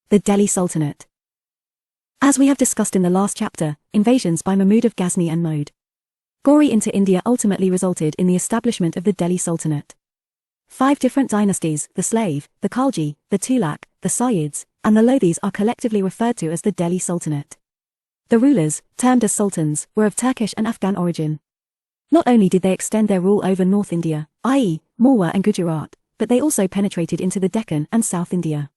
The Delhi Sultanate. As we have discussed in the last chapter, invasions by Mahmud of Ghazni and Ghori into India ultimately resulted in the establishment of the Delhi Sultanate. 5 different dynasties, the Slave, the Khalji, the Tughlaq, the Sayyids, and the Lodhis are collectively referred to as the Delhi Sultanate. The rulers, termed as sultans, were of Turkish and Afghan origin. Not only did they extend their rule over North India, i.e., Malwa and Gujarat, but they also penetrated into the Deccan and South India.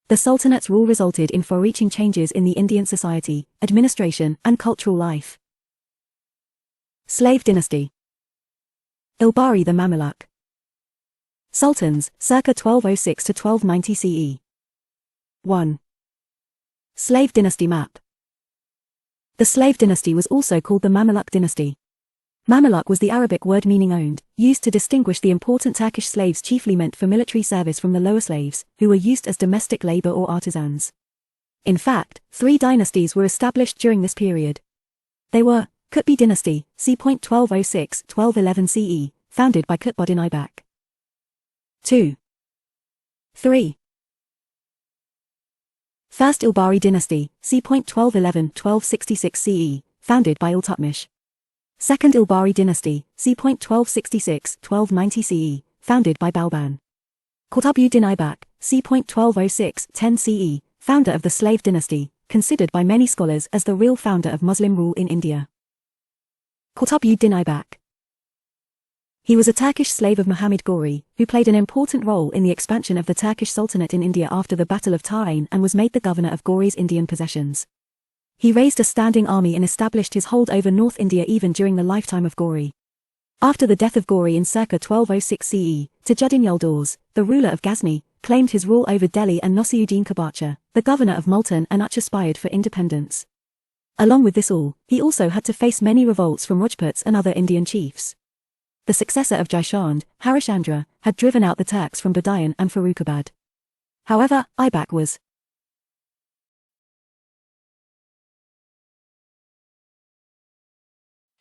The Sultanate's rule resulted in far-reaching changes in the Indian society, administration, and cultural life. Slave dynasty. Ilbari the Mamluk. Sultans, circa 1206 to 1290 CE. 1. Slave dynasty map. The slave dynasty was also called the Mamluk dynasty. Mamluk was the Arabic word meaning owned, used to distinguish the important Turkish slaves chiefly meant for military service from the lower slaves, who were used as domestic labor or artisans. In fact, 3 dynasties were established during this period. They were, Qutbi dynasty, c. 1206-1211 CE, founded by Qutbuddin Aybak. 2. 3. First Ilbari dynasty, c. 1211-1266 CE, founded by Iltutmish. Second Ilbari dynasty, c. 1266-1290 CE, founded by Balban. Qutbuddin Aybak, c. 1206-10 CE, founder of the slave dynasty, considered by many scholars as the real founder of Muslim rule in India. Qutbuddin Aybak. He was a Turkish slave of Muhammad Ghori, who played an important role in the expansion of the Turkish Sultanate in India after the Battle of Tain and was made the governor of Ghori's Indian possessions. He raised a standing army and established his hold over North India even during the lifetime of Ghori. After the death of Ghori in circa 1206 CE, Tajuddin Yildiz, the ruler of Ghazni, claimed his rule over Delhi, and Nasiruddin Kabacha, the governor of Multan and Uch, aspired for independence. Along with this all, he also had to face many revolts from Rajputs and other Indian chiefs. The successor of Jaishand, Harishchandra, had driven out the Turks from Badayan and Farrukhabad. However, Aybak was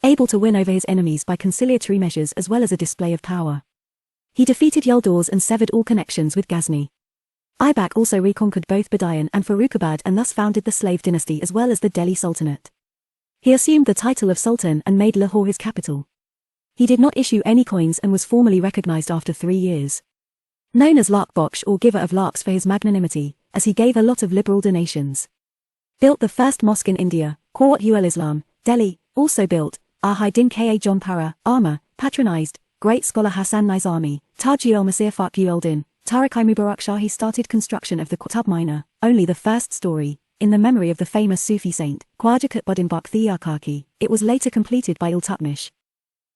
able to win over his enemies by conciliatory measures as well as a display of power. He defeated Yildiz and severed all connections with Ghazni. Aybak also reconquered both Badayan and Farrukhabad and thus founded the slave dynasty as well as the Delhi Sultanate. He assumed the title of Sultan and made Lahore his capital. He did not issue any coins and was formally recognized after 3 years. Known as Lark Baksh, or giver of larks, for his magnanimity, as he gave a lot of liberal donations. Built the first mosque in India, Quwwat-ul-Islam, Delhi, also built Ahai-Din Ka John Para, Arma, patronized, great scholar Hassan Nizami, Taj-ul-Masir Fakhr-ul-Din, Tariq-i-Mubarak Shahi started construction of the Qutb Minar, only the first story, in the memory of the famous Sufi saint, Khwaja Qutbuddin Bakhti-Kaki. It was later completed by Iltutmish.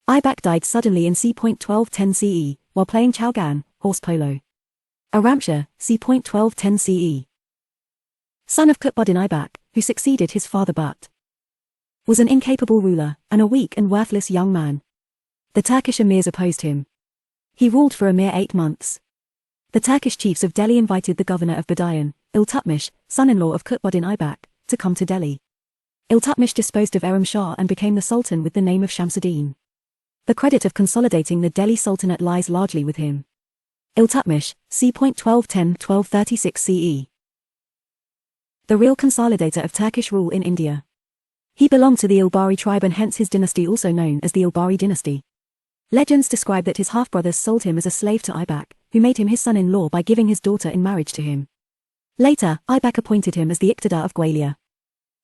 Aybak died suddenly in c. 1210 CE, while playing Chowgan, horse polo. Aramshah, c. 1210 CE. Son of Qutbuddin Aybak, who succeeded his father but was an incapable ruler, and a weak and worthless young man. The Turkish emirs opposed him. He ruled for a mere 8 months. The Turkish chiefs of Delhi invited the governor of Badayan, Iltutmish, son-in-law of Qutbuddin Aybak, to come to Delhi. Iltutmish disposed of Aram Shah and became the sultan with the name of Shamsuddin. The credit of consolidating the Delhi Sultanate lies largely with him. Iltutmish, c. 1210-1236 CE. The real consolidator of Turkish rule in India. He belonged to the Ilbari tribe and hence his dynasty also known as the Ilbari dynasty. Legends describe that his half-brothers sold him as a slave to Aybak, who made him his son-in-law by giving his daughter in marriage to him. Later, Aybak appointed him as the Iqtidar of Gwalior.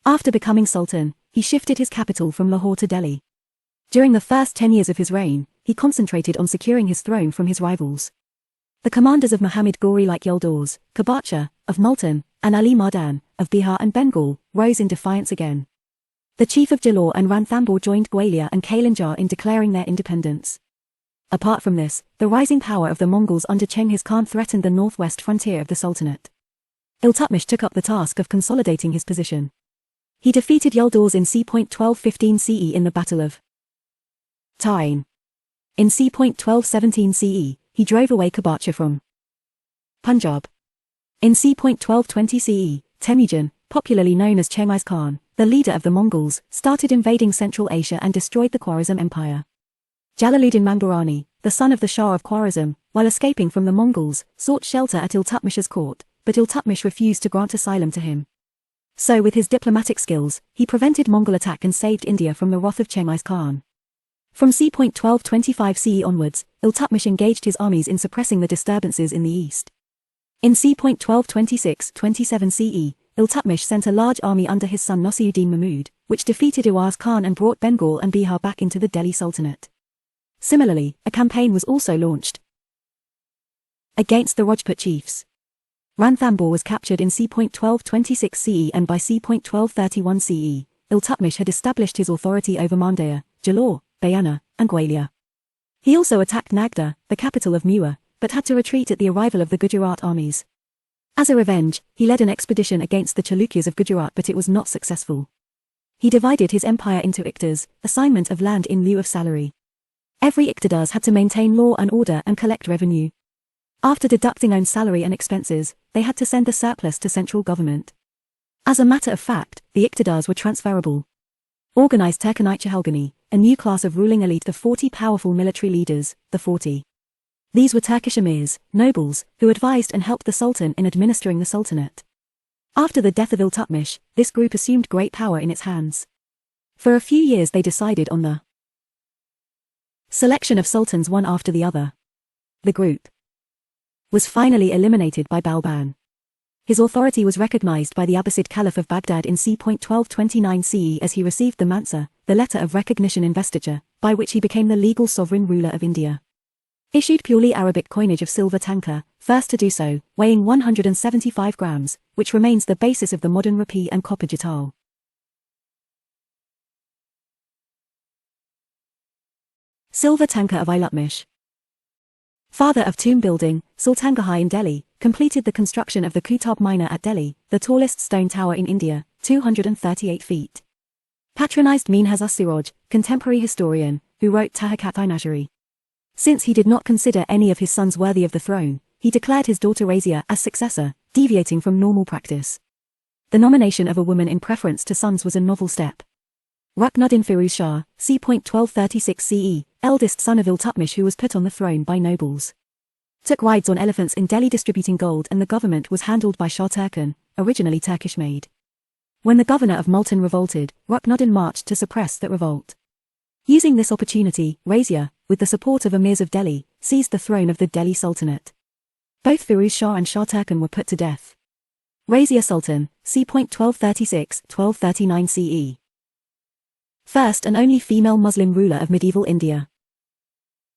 After becoming sultan, he shifted his capital from Lahore to Delhi. During the first 10 years of his reign, he concentrated on securing his throne from his rivals. The commanders of Muhammad Ghori like Yildiz, Kabacha, of Multan, and Ali Mardan, of Bihar and Bengal, rose in defiance again. The chief of Jalore and Ranthambore joined Gwalior and Kalinjar in declaring their independence. Apart from this, the rising power of the Mongols under Chengiz Khan threatened the northwest frontier of the Sultanate. Iltutmish took up the task of consolidating his position. He defeated Yildiz in c. 1215 CE in the Battle of Tain. In c. 1217 CE, he drove away Kabacha from Punjab. In c. 1220 CE, Temujin, popularly known as Chengiz Khan, the leader of the Mongols, started invading Central Asia and destroyed the Khwarezm Empire. Jalaluddin Mamburani, the son of the Shah of Khwarezm, while escaping from the Mongols, sought shelter at Iltutmish's court, but Iltutmish refused to grant asylum to him. So with his diplomatic skills, he prevented Mongol attack and saved India from the wrath of Chengiz Khan. From c. 1225 CE onwards, Iltutmish engaged his armies in suppressing the disturbances in the east. In c. 1226-27 CE, Iltutmish sent a large army under his son Nasiruddin Mahmud, which defeated Iwaz Khan and brought Bengal and Bihar back into the Delhi Sultanate. Similarly, a campaign was also launched against the Rajput chiefs. Ranthambore was captured in c. 1226 CE, and by c. 1231 CE, Iltutmish had established his authority over Mandaya, Jalore, Bayana, and Gwalior. He also attacked Nagda, the capital of Mewa, but had to retreat at the arrival of the Gujarat armies. As a revenge, he led an expedition against the Chalukyas of Gujarat, but it was not successful. He divided his empire into iktas, assignment of land in lieu of salary. Every iktidars had to maintain law and order and collect revenue. After deducting own salary and expenses, they had to send the surplus to central government. As a matter of fact, the iktidars were transferable. Organized Turkanite-Halgani, a new class of ruling elite of 40 powerful military leaders, the 40. These were Turkish emirs, nobles, who advised and helped the Sultan in administering the Sultanate. After the death of Iltutmish, this group assumed great power in its hands. For a few years they decided on the selection of sultans one after the other. The group was finally eliminated by Balban. His authority was recognized by the Abbasid Caliph of Baghdad in c. 1229 CE as he received the Mansa, the letter of recognition investiture, by which he became the legal sovereign ruler of India. Issued purely Arabic coinage of silver tanka, first to do so, weighing 175 grams, which remains the basis of the modern rupee and copper jital. Silver tanka of Iltutmish. Father of tomb building, Sultangarh in Delhi, completed the construction of the Qutb Minar at Delhi, the tallest stone tower in India, 238 feet. Patronized Minhaj Siraj, contemporary historian, who wrote Tahqiq-i-Nazari. Since he did not consider any of his sons worthy of the throne, he declared his daughter Razia as successor, deviating from normal practice. The nomination of a woman in preference to sons was a novel step. Ruknuddin Firuz Shah, c. 1236 CE, eldest son of Iltutmish who was put on the throne by nobles, took rides on elephants in Delhi distributing gold, and the government was handled by Shah Turkan, originally Turkish-made. When the governor of Multan revolted, Ruknuddin marched to suppress that revolt. Using this opportunity, Razia, with the support of emirs of Delhi, seized the throne of the Delhi Sultanate. Both Firuz Shah and Shah Turkan were put to death. Razia Sultan, c. 1236-1239 CE. First and only female Muslim ruler of medieval India.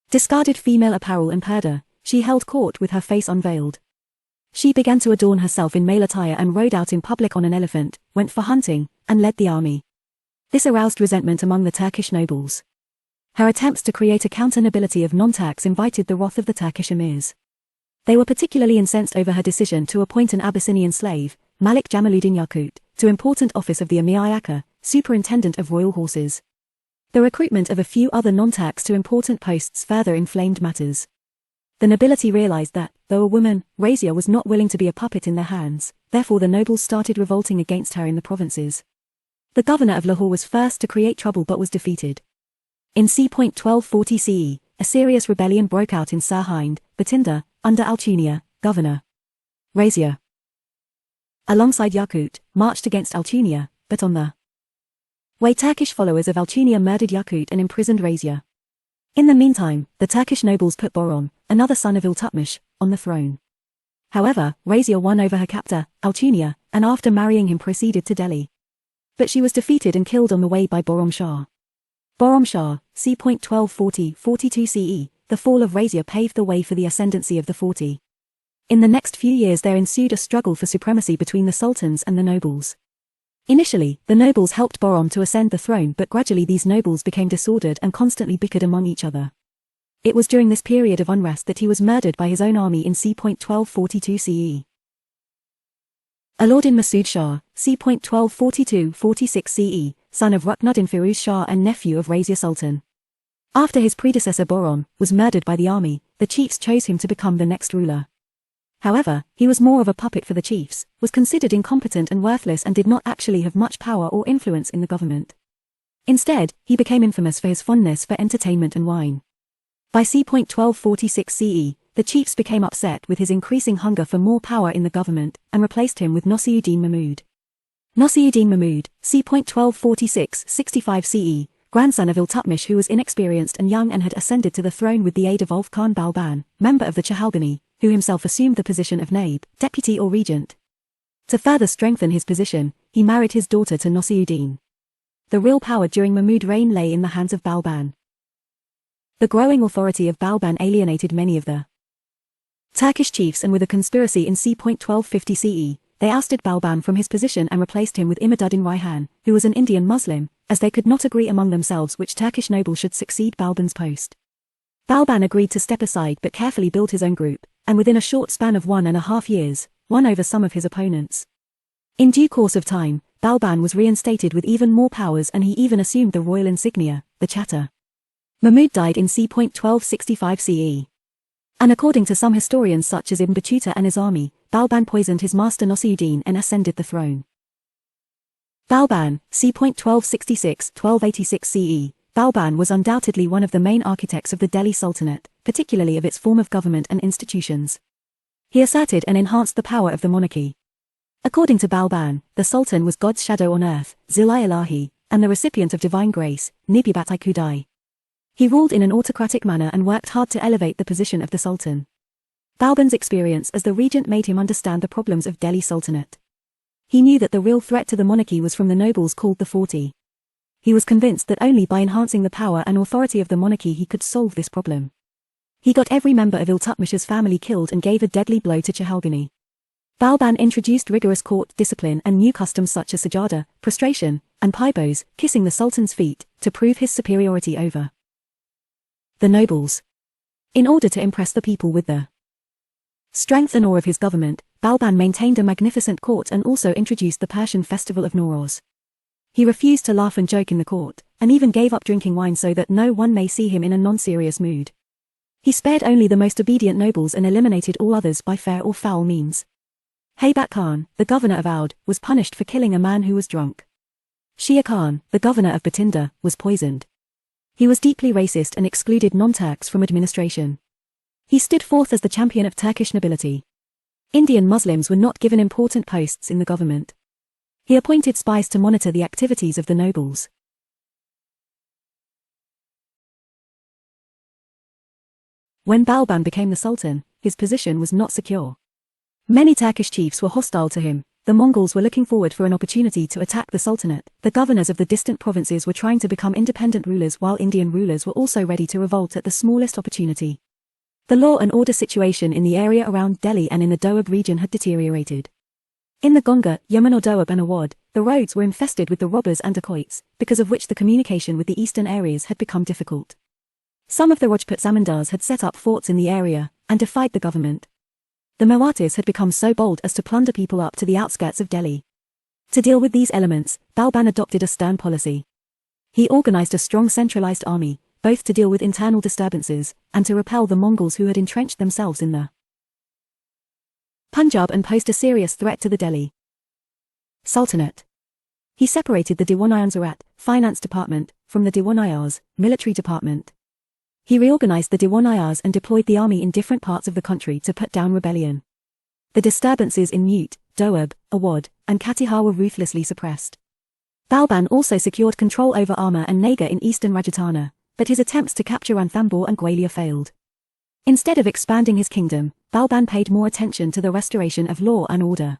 Discarded female apparel and purdah, she held court with her face unveiled. She began to adorn herself in male attire and rode out in public on an elephant, went for hunting, and led the army. This aroused resentment among the Turkish nobles. Her attempts to create a counter-nobility of non-Turks invited the wrath of the Turkish emirs. They were particularly incensed over her decision to appoint an Abyssinian slave, Malik Jamaluddin Yakut, to important office of the Emir Ayaka, superintendent of royal horses. The recruitment of a few other non-Turks to important posts further inflamed matters. The nobility realized that, though a woman, Razia was not willing to be a puppet in their hands, therefore the nobles started revolting against her in the provinces. The governor of Lahore was first to create trouble but was defeated. In c. 1240 CE, a serious rebellion broke out in Sirhind, Bathinda, under Alchunia, governor. Razia, alongside Yakut, marched against Alchunia, but on the way Turkish followers of Alchunia murdered Yakut and imprisoned Razia. In the meantime, the Turkish nobles put Boron, another son of Iltutmish, on the throne. However, Razia won over her captor, Alchunia, and after marrying him proceeded to Delhi. But she was defeated and killed on the way by Borom Shah. Borom Shah, c. 1240-42 CE, the fall of Razia paved the way for the ascendancy of the 40. In the next few years there ensued a struggle for supremacy between the sultans and the nobles. Initially, the nobles helped Borom to ascend the throne, but gradually these nobles became disordered and constantly bickered among each other. It was during this period of unrest that he was murdered by his own army in c. 1242 CE. Alauddin Masood Shah, c. 1242-46 CE, son of Ruknuddin Firuz Shah and nephew of Razia Sultan. After his predecessor Boron was murdered by the army, the chiefs chose him to become the next ruler. However, he was more of a puppet for the chiefs, was considered incompetent and worthless, and did not actually have much power or influence in the government. Instead, he became infamous for his fondness for entertainment and wine. By c. 1246 CE, the chiefs became upset with his increasing hunger for more power in the government, and replaced him with Nasiruddin Mahmud. Nasiruddin Mahmud, c. 1246-65 CE, grandson of Iltutmish, who was inexperienced and young and had ascended to the throne with the aid of Ulf Khan Balban, member of the Chahalgani, who himself assumed the position of Naib, deputy or regent. To further strengthen his position, he married his daughter to Nasiruddin. The real power during Mahmud's reign lay in the hands of Balban. The growing authority of Balban alienated many of the Turkish chiefs, and with a conspiracy in c. 1250 CE, they ousted Balban from his position and replaced him with Imaduddin Raihan, who was an Indian Muslim, as they could not agree among themselves which Turkish noble should succeed Balban's post. Balban agreed to step aside but carefully built his own group, and within a short span of 1.5 years, won over some of his opponents. In due course of time, Balban was reinstated with even more powers, and he even assumed the royal insignia, the Chhatar. Mahmud died in c. 1265 CE. And according to some historians such as Ibn Battuta and Nizami, Balban poisoned his master Nasiruddin and ascended the throne. Balban, c. 1266-1286 CE. Balban was undoubtedly one of the main architects of the Delhi Sultanate, particularly of its form of government and institutions. He asserted and enhanced the power of the monarchy. According to Balban, the Sultan was God's shadow on earth, Zil-i-Ilahi, and the recipient of divine grace, Nibibat-i-Kudai. He ruled in an autocratic manner and worked hard to elevate the position of the Sultan. Balban's experience as the regent made him understand the problems of Delhi Sultanate. He knew that the real threat to the monarchy was from the nobles called the 40. He was convinced that only by enhancing the power and authority of the monarchy he could solve this problem. He got every member of Iltutmish's family killed and gave a deadly blow to Chahalgani. Balban introduced rigorous court discipline and new customs such as sajada, prostration, and paibos, kissing the Sultan's feet, to prove his superiority over the nobles. In order to impress the people with the strength and awe of his government, Balban maintained a magnificent court and also introduced the Persian festival of Nowruz. He refused to laugh and joke in the court, and even gave up drinking wine so that no one may see him in a non-serious mood. He spared only the most obedient nobles and eliminated all others by fair or foul means. Haybat Khan, the governor of Oudh, was punished for killing a man who was drunk. Shia Khan, the governor of Bathinda, was poisoned. He was deeply racist and excluded non-Turks from administration. He stood forth as the champion of Turkish nobility. Indian Muslims were not given important posts in the government. He appointed spies to monitor the activities of the nobles. When Balban became the Sultan, his position was not secure. Many Turkish chiefs were hostile to him. The Mongols were looking forward for an opportunity to attack the Sultanate. The governors of the distant provinces were trying to become independent rulers, while Indian rulers were also ready to revolt at the smallest opportunity. The law and order situation in the area around Delhi and in the Doab region had deteriorated. In the Ganga, Yamuna Doab and Awadh, the roads were infested with the robbers and dacoits, because of which the communication with the eastern areas had become difficult. Some of the Rajput zamindars had set up forts in the area, and defied the government. The Mewatis had become so bold as to plunder people up to the outskirts of Delhi. To deal with these elements, Balban adopted a stern policy. He organized a strong centralized army, both to deal with internal disturbances, and to repel the Mongols who had entrenched themselves in the Punjab and posed a serious threat to the Delhi Sultanate. He separated the Diwan-i-Anzarat, finance department, from the Diwan-i-Ars, military department. He reorganized the Diwan-i-Ars and deployed the army in different parts of the country to put down rebellion. The disturbances in Newt, Doab, Awadh, and Katihar were ruthlessly suppressed. Balban also secured control over Armor and Nagar in eastern Rajasthan, but his attempts to capture Ranthambore and Gwalior failed. Instead of expanding his kingdom, Balban paid more attention to the restoration of law and order.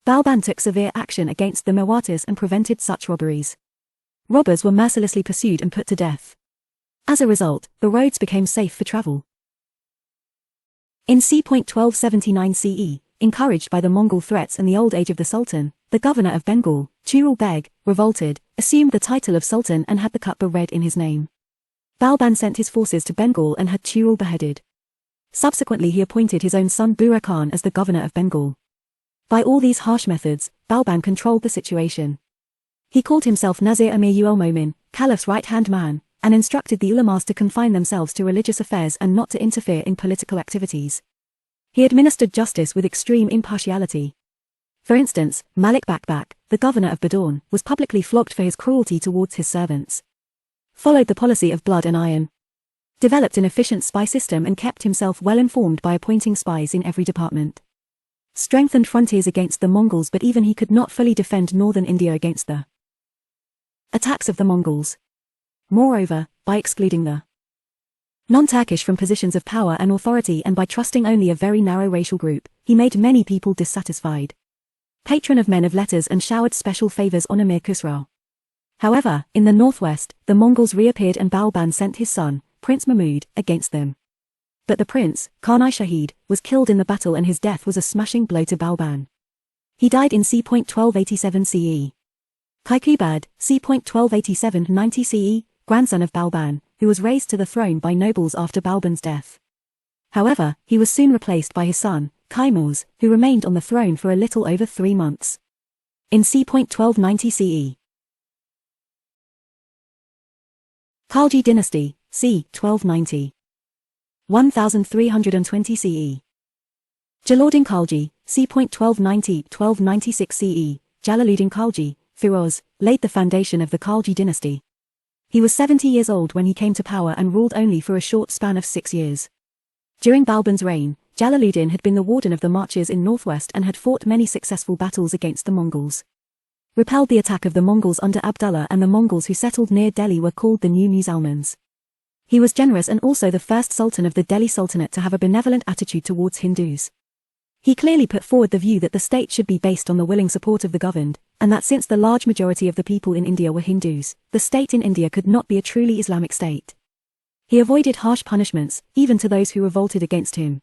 Balban took severe action against the Mewatis and prevented such robberies. Robbers were mercilessly pursued and put to death. As a result, the roads became safe for travel. In c. 1279 CE, encouraged by the Mongol threats and the old age of the Sultan, the governor of Bengal, Churul Beg, revolted, assumed the title of Sultan and had the Kutba read in his name. Balban sent his forces to Bengal and had Churul beheaded. Subsequently he appointed his own son Bura Khan as the governor of Bengal. By all these harsh methods, Balban controlled the situation. He called himself Nazir Amir ul Momin, Caliph's right-hand man, and instructed the ulamas to confine themselves to religious affairs and not to interfere in political activities. He administered justice with extreme impartiality. For instance, Malik Bakbak, the governor of Badorn, was publicly flogged for his cruelty towards his servants. Followed the policy of blood and iron. developed an efficient spy system and kept himself well informed by appointing spies in every department. Strengthened frontiers against the Mongols, but even he could not fully defend northern India against the attacks of the Mongols. Moreover, by excluding the non-Turkish from positions of power and authority and by trusting only a very narrow racial group, he made many people dissatisfied. Patron of men of letters and showered special favors on Amir Khusrau. However, in the northwest, the Mongols reappeared and Balban sent his son, Prince Mahmud, against them. But the prince, Khan-i-Shahid, was killed in the battle and his death was a smashing blow to Balban. He died in c. 1287 CE. Kaikubad, c. 1287-90 CE, grandson of Balban, who was raised to the throne by nobles after Balban's death. However, he was soon replaced by his son, Kaimurs, who remained on the throne for a little over 3 months. In c. 1290 CE. Khalji dynasty, c. 1290. 1320 CE. Jalaluddin Khalji, c. 1290-1296 CE, Jalaluddin Khalji, Firoz, laid the foundation of the Khalji dynasty. He was 70 years old when he came to power and ruled only for a short span of 6 years. During Balban's reign, Jalaluddin had been the warden of the marches in northwest and had fought many successful battles against the Mongols. Repelled the attack of the Mongols under Abdullah, and the Mongols who settled near Delhi were called the New Musalmans. He was generous and also the first sultan of the Delhi Sultanate to have a benevolent attitude towards Hindus. He clearly put forward the view that the state should be based on the willing support of the governed, and that since the large majority of the people in India were Hindus, the state in India could not be a truly Islamic state. He avoided harsh punishments, even to those who revolted against him.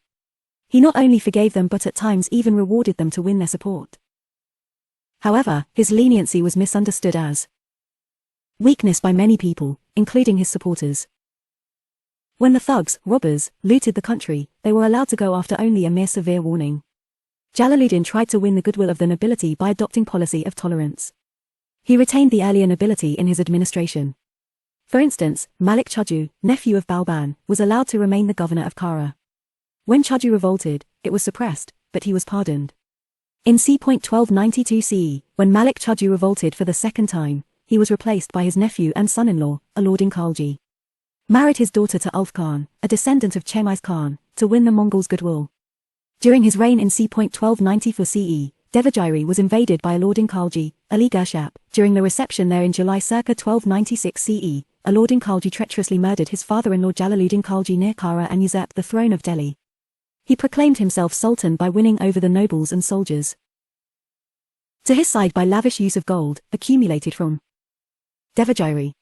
He not only forgave them but at times even rewarded them to win their support. However, his leniency was misunderstood as weakness by many people, including his supporters. When the thugs, robbers, looted the country, they were allowed to go after only a mere severe warning. Jalaluddin tried to win the goodwill of the nobility by adopting policy of tolerance. He retained the earlier nobility in his administration. For instance, Malik Chudju, nephew of Balban, was allowed to remain the governor of Kara. When Chudju revolted, it was suppressed, but he was pardoned. In c. 1292 CE, when Malik Chudju revolted for the second time, he was replaced by his nephew and son-in-law, Alauddin Khalji. Married his daughter to Ulf Khan, a descendant of Chemiz Khan, to win the Mongols' goodwill. During his reign in c. 1294 CE, Devagiri was invaded by Alauddin Khalji, Ali Gershap. During the reception there in July circa 1296 CE, Alauddin Khalji treacherously murdered his father-in-law Jalaluddin Khalji near Kara and usurped the throne of Delhi. He proclaimed himself sultan by winning over the nobles and soldiers to his side by lavish use of gold, accumulated from Devagiri.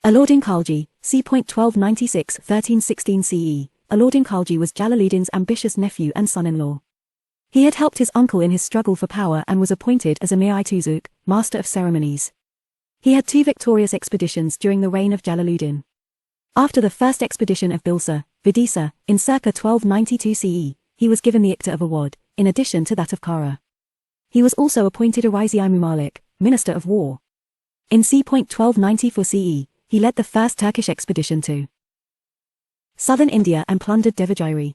Alauddin Khalji, c. 1296-1316 CE. Alauddin Khalji was Jalaluddin's ambitious nephew and son-in-law. He had helped his uncle in his struggle for power and was appointed as Emir-i-Tuzuk, master of ceremonies. He had 2 victorious expeditions during the reign of Jalaluddin. After the first expedition of Bilsa, Vidisa, in circa 1292 CE, he was given the Ikta of Awad, in addition to that of Kara. He was also appointed Arizai Mumalik, Minister of War. In c. 1294 CE, he led the first Turkish expedition to southern India and plundered Devagiri.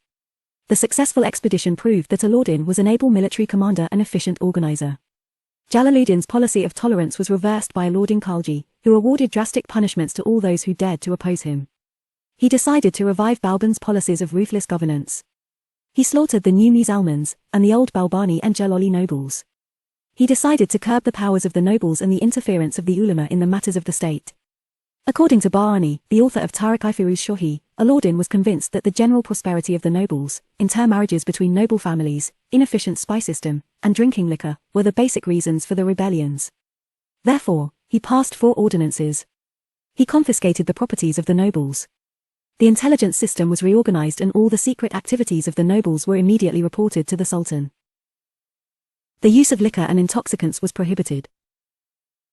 The successful expedition proved that Alauddin was an able military commander and efficient organizer. Jalaluddin's policy of tolerance was reversed by Alauddin Khalji, who awarded drastic punishments to all those who dared to oppose him. He decided to revive Balban's policies of ruthless governance. He slaughtered the new Musalmans, and the old Balbani and Jalali nobles. He decided to curb the powers of the nobles and the interference of the ulama in the matters of the state. According to Bahani, the author of Tarikh-i-Firuz Shohi, Alauddin was convinced that the general prosperity of the nobles, intermarriages between noble families, inefficient spy system, and drinking liquor, were the basic reasons for the rebellions. Therefore, he passed 4 ordinances. He confiscated the properties of the nobles. The intelligence system was reorganized and all the secret activities of the nobles were immediately reported to the Sultan. The use of liquor and intoxicants was prohibited.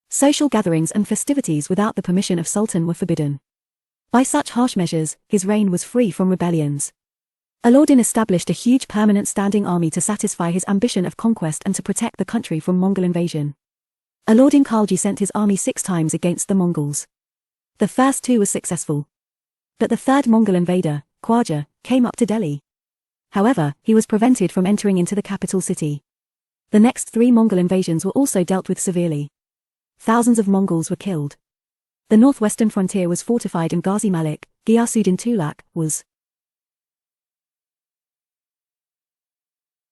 Social gatherings and festivities without the permission of Sultan were forbidden. By such harsh measures, his reign was free from rebellions. Alauddin established a huge permanent standing army to satisfy his ambition of conquest and to protect the country from Mongol invasion. Alauddin Khalji sent his army 6 times against the Mongols. The first 2 were successful. But the third Mongol invader, Khwaja, came up to Delhi. However, he was prevented from entering into the capital city. The next 3 Mongol invasions were also dealt with severely. Thousands of Mongols were killed. The northwestern frontier was fortified and Ghazi Malik, Ghiyasuddin Tughlaq, was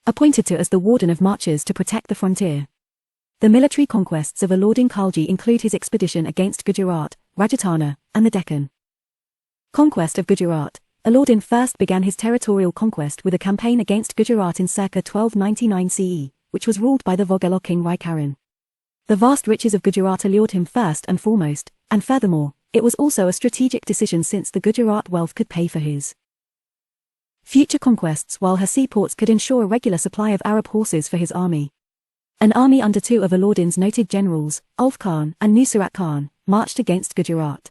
appointed to as the warden of marches to protect the frontier. The military conquests of Alauddin Khalji include his expedition against Gujarat, Rajasthan, and the Deccan. Conquest of Gujarat. Alauddin first began his territorial conquest with a campaign against Gujarat in circa 1299 CE, which was ruled by the Vogello king Raikaran. The vast riches of Gujarat allured him first and foremost, and furthermore, it was also a strategic decision since the Gujarat wealth could pay for his future conquests while her seaports could ensure a regular supply of Arab horses for his army. An army under 2 of Alauddin's noted generals, Ulf Khan and Nusrat Khan, marched against Gujarat.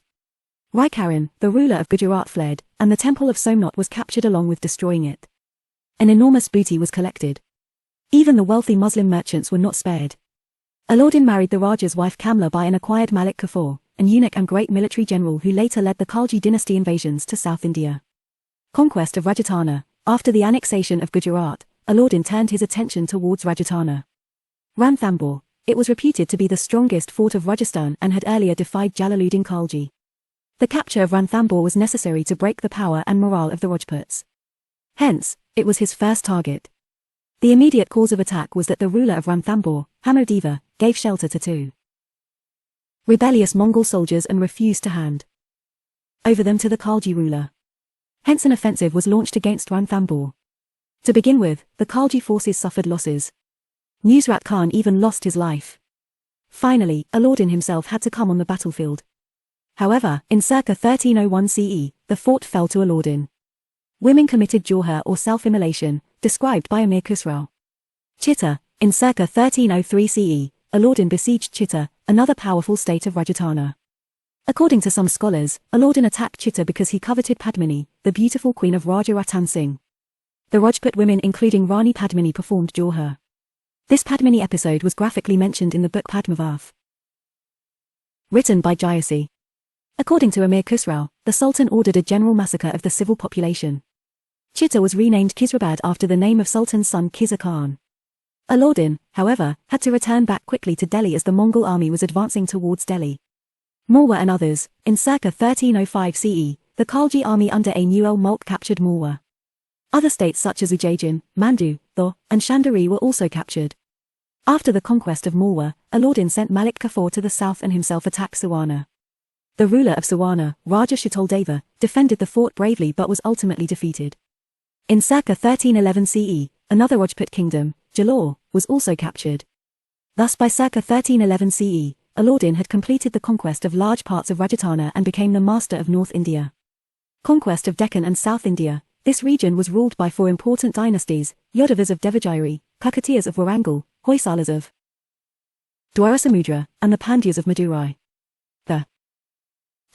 Raikaran, the ruler of Gujarat, fled, and the temple of Somnath was captured along with destroying it. An enormous booty was collected. Even the wealthy Muslim merchants were not spared. Alauddin married the Raja's wife Kamla Bai and acquired Malik Kafur, an eunuch and great military general who later led the Khalji dynasty invasions to South India. Conquest of Rajasthan. After the annexation of Gujarat, Alauddin turned his attention towards Rajasthan. Ranthambore. It was reputed to be the strongest fort of Rajasthan and had earlier defied Jalaluddin Khalji. The capture of Ranthambore was necessary to break the power and morale of the Rajputs. Hence, it was his first target. The immediate cause of attack was that the ruler of Ranthambore, Hamodeva, gave shelter to 2 rebellious Mongol soldiers and refused to hand over them to the Khalji ruler. Hence an offensive was launched against Ranthambore. To begin with, the Khalji forces suffered losses. Nusrat Khan even lost his life. Finally, Alauddin himself had to come on the battlefield. However, in circa 1301 CE, the fort fell to Alauddin. Women committed jawhar or self-immolation, described by Amir Khusrau. Chitta. In circa 1303 CE, Alauddin besieged Chitta, another powerful state of Rajasthan. According to some scholars, Alauddin attacked Chitta because he coveted Padmini, the beautiful queen of Raja Ratan Singh. The Rajput women including Rani Padmini performed jawhar. This Padmini episode was graphically mentioned in the book Padmavath. Written by Jayasi. According to Amir Khusrau, the Sultan ordered a general massacre of the civil population. Chitta was renamed Khizrabad after the name of Sultan's son Khizr Khan. Alauddin, however, had to return back quickly to Delhi as the Mongol army was advancing towards Delhi. Morwa and others. In circa 1305 CE, the Khalji army under Anuel Mulk captured Morwa. Other states such as Ujjain, Mandu, Dho, and Chandari were also captured. After the conquest of Morwa, Alauddin sent Malik Kafur to the south and himself attacked Sawana. The ruler of Sawana, Raja Shitoldeva, defended the fort bravely but was ultimately defeated. In circa 1311 CE, another Rajput kingdom, Jalore, was also captured. Thus by circa 1311 CE, Alauddin had completed the conquest of large parts of Rajasthan and became the master of North India. Conquest of Deccan and South India. This region was ruled by 4 important dynasties, Yadavas of Devagiri, Kakatiyas of Warangal, Hoysalas of Dwarasamudra, and the Pandyas of Madurai. The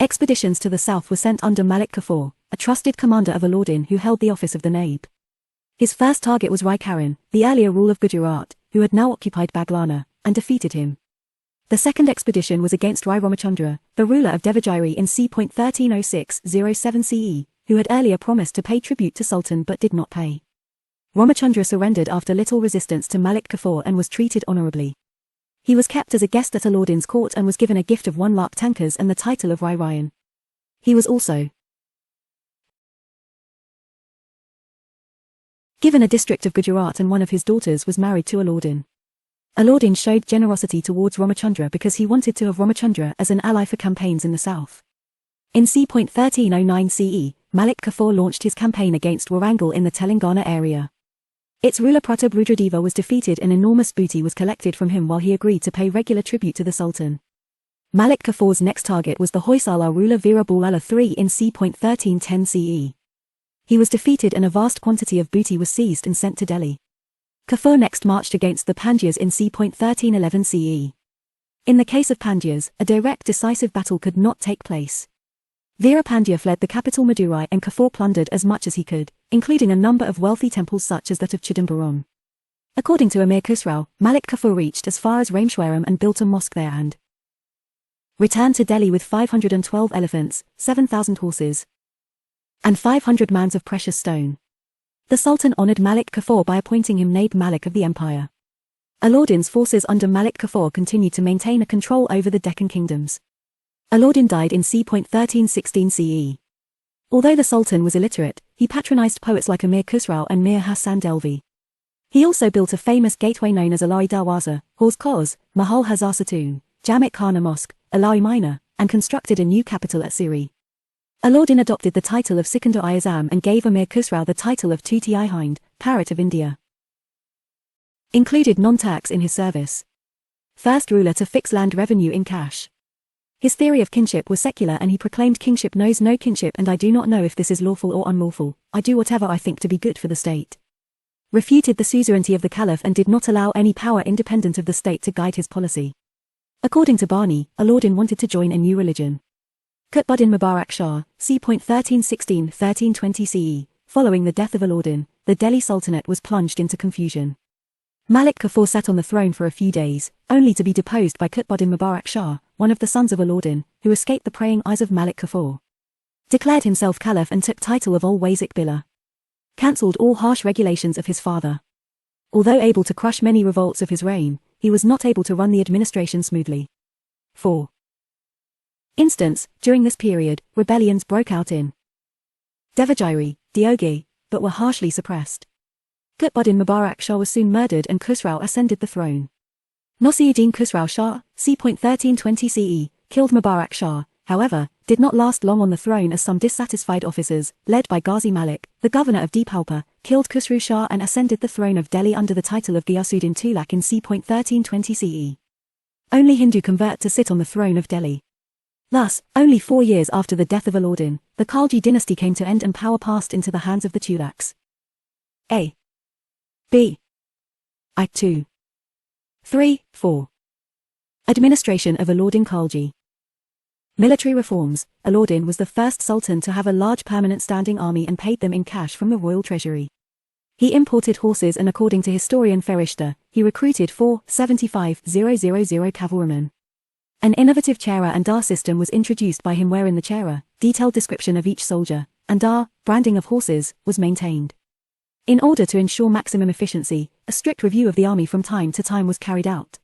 expeditions to the south were sent under Malik Kafur, a trusted commander of Alauddin who held the office of the Naib. His first target was Raikaran, the earlier ruler of Gujarat, who had now occupied Baglana, and defeated him. The second expedition was against Rai Ramachandra, the ruler of Devagiri in c. 1306-07 CE, who had earlier promised to pay tribute to Sultan but did not pay. Ramachandra surrendered after little resistance to Malik Kafur and was treated honorably. He was kept as a guest at Alauddin's court and was given a gift of 1 lakh tankers and the title of Rai Rayan. He was also given a district of Gujarat and one of his daughters was married to Alauddin. Alauddin showed generosity towards Ramachandra because he wanted to have Ramachandra as an ally for campaigns in the south. In c. 1309 CE, Malik Kafur launched his campaign against Warangal in the Telangana area. Its ruler Pratap Rudradeva was defeated and enormous booty was collected from him while he agreed to pay regular tribute to the Sultan. Malik Kafur's next target was the Hoysala ruler Veeraballala III in c. 1310 CE. He was defeated and a vast quantity of booty was seized and sent to Delhi. Kafur next marched against the Pandyas in c. 1311 CE. In the case of Pandyas, a direct decisive battle could not take place. Veerapandya fled the capital Madurai and Kafur plundered as much as he could, including a number of wealthy temples such as that of Chidambaram. According to Amir Khusrau, Malik Kafur reached as far as Rameshwaram and built a mosque there and returned to Delhi with 512 elephants, 7,000 horses, and 500 mans of precious stone. The Sultan honoured Malik Kafur by appointing him Naib Malik of the empire. Alauddin's forces under Malik Kafur continued to maintain a control over the Deccan kingdoms. Alauddin died in c. 1316 CE. Although the Sultan was illiterate, he patronized poets like Amir Khusrau and Mir Hassan Delvi. He also built a famous gateway known as Alai Darwaza, Hawz Koz, Mahal Hazar Satoon, Jamik Khana Mosque, Alai Mina, and constructed a new capital at Siri. Alauddin adopted the title of Sikandar-i-Azam and gave Amir Khusrau the title of Tuti-i-Hind, Parrot of India. Included non-Turks in his service. First ruler to fix land revenue in cash. His theory of kinship was secular and he proclaimed kingship knows no kinship and I do not know if this is lawful or unlawful, I do whatever I think to be good for the state. Refuted the suzerainty of the caliph and did not allow any power independent of the state to guide his policy. According to Barney, Alauddin wanted to join a new religion. Qutbuddin Mubarak Shah, c. 1316-1320 CE, following the death of Alauddin, the Delhi Sultanate was plunged into confusion. Malik Kafur sat on the throne for a few days, only to be deposed by Qutbuddin Mubarak Shah, one of the sons of Alauddin, who escaped the praying eyes of Malik Kafur. Declared himself caliph and took title of Ul-Wazik Billah. Cancelled all harsh regulations of his father. Although able to crush many revolts of his reign, he was not able to run the administration smoothly. 4. Instance, during this period, rebellions broke out in Devagiri, Deogi, but were harshly suppressed. Qutbuddin Mubarak Shah was soon murdered and Khusrau ascended the throne. Nasiruddin Khusrau Shah, c. 1320 CE, killed Mubarak Shah, however, did not last long on the throne as some dissatisfied officers, led by Ghazi Malik, the governor of Deepalpur, killed Khusru Shah and ascended the throne of Delhi under the title of Ghiyasuddin Tughlaq in c. 1320 CE. Only Hindu convert to sit on the throne of Delhi. Thus, only 4 years after the death of Alauddin, the Khalji dynasty came to end and power passed into the hands of the Tughlaqs. A. B. I. 2. 3, 4. Administration of Alauddin Khalji. Military reforms. Alauddin was the first sultan to have a large permanent standing army and paid them in cash from the royal treasury. He imported horses and according to historian Ferishta, he recruited 475,000 cavalrymen. An innovative chera and dar system was introduced by him wherein the chera, detailed description of each soldier, and dar, branding of horses, was maintained. In order to ensure maximum efficiency, a strict review of the army from time to time was carried out.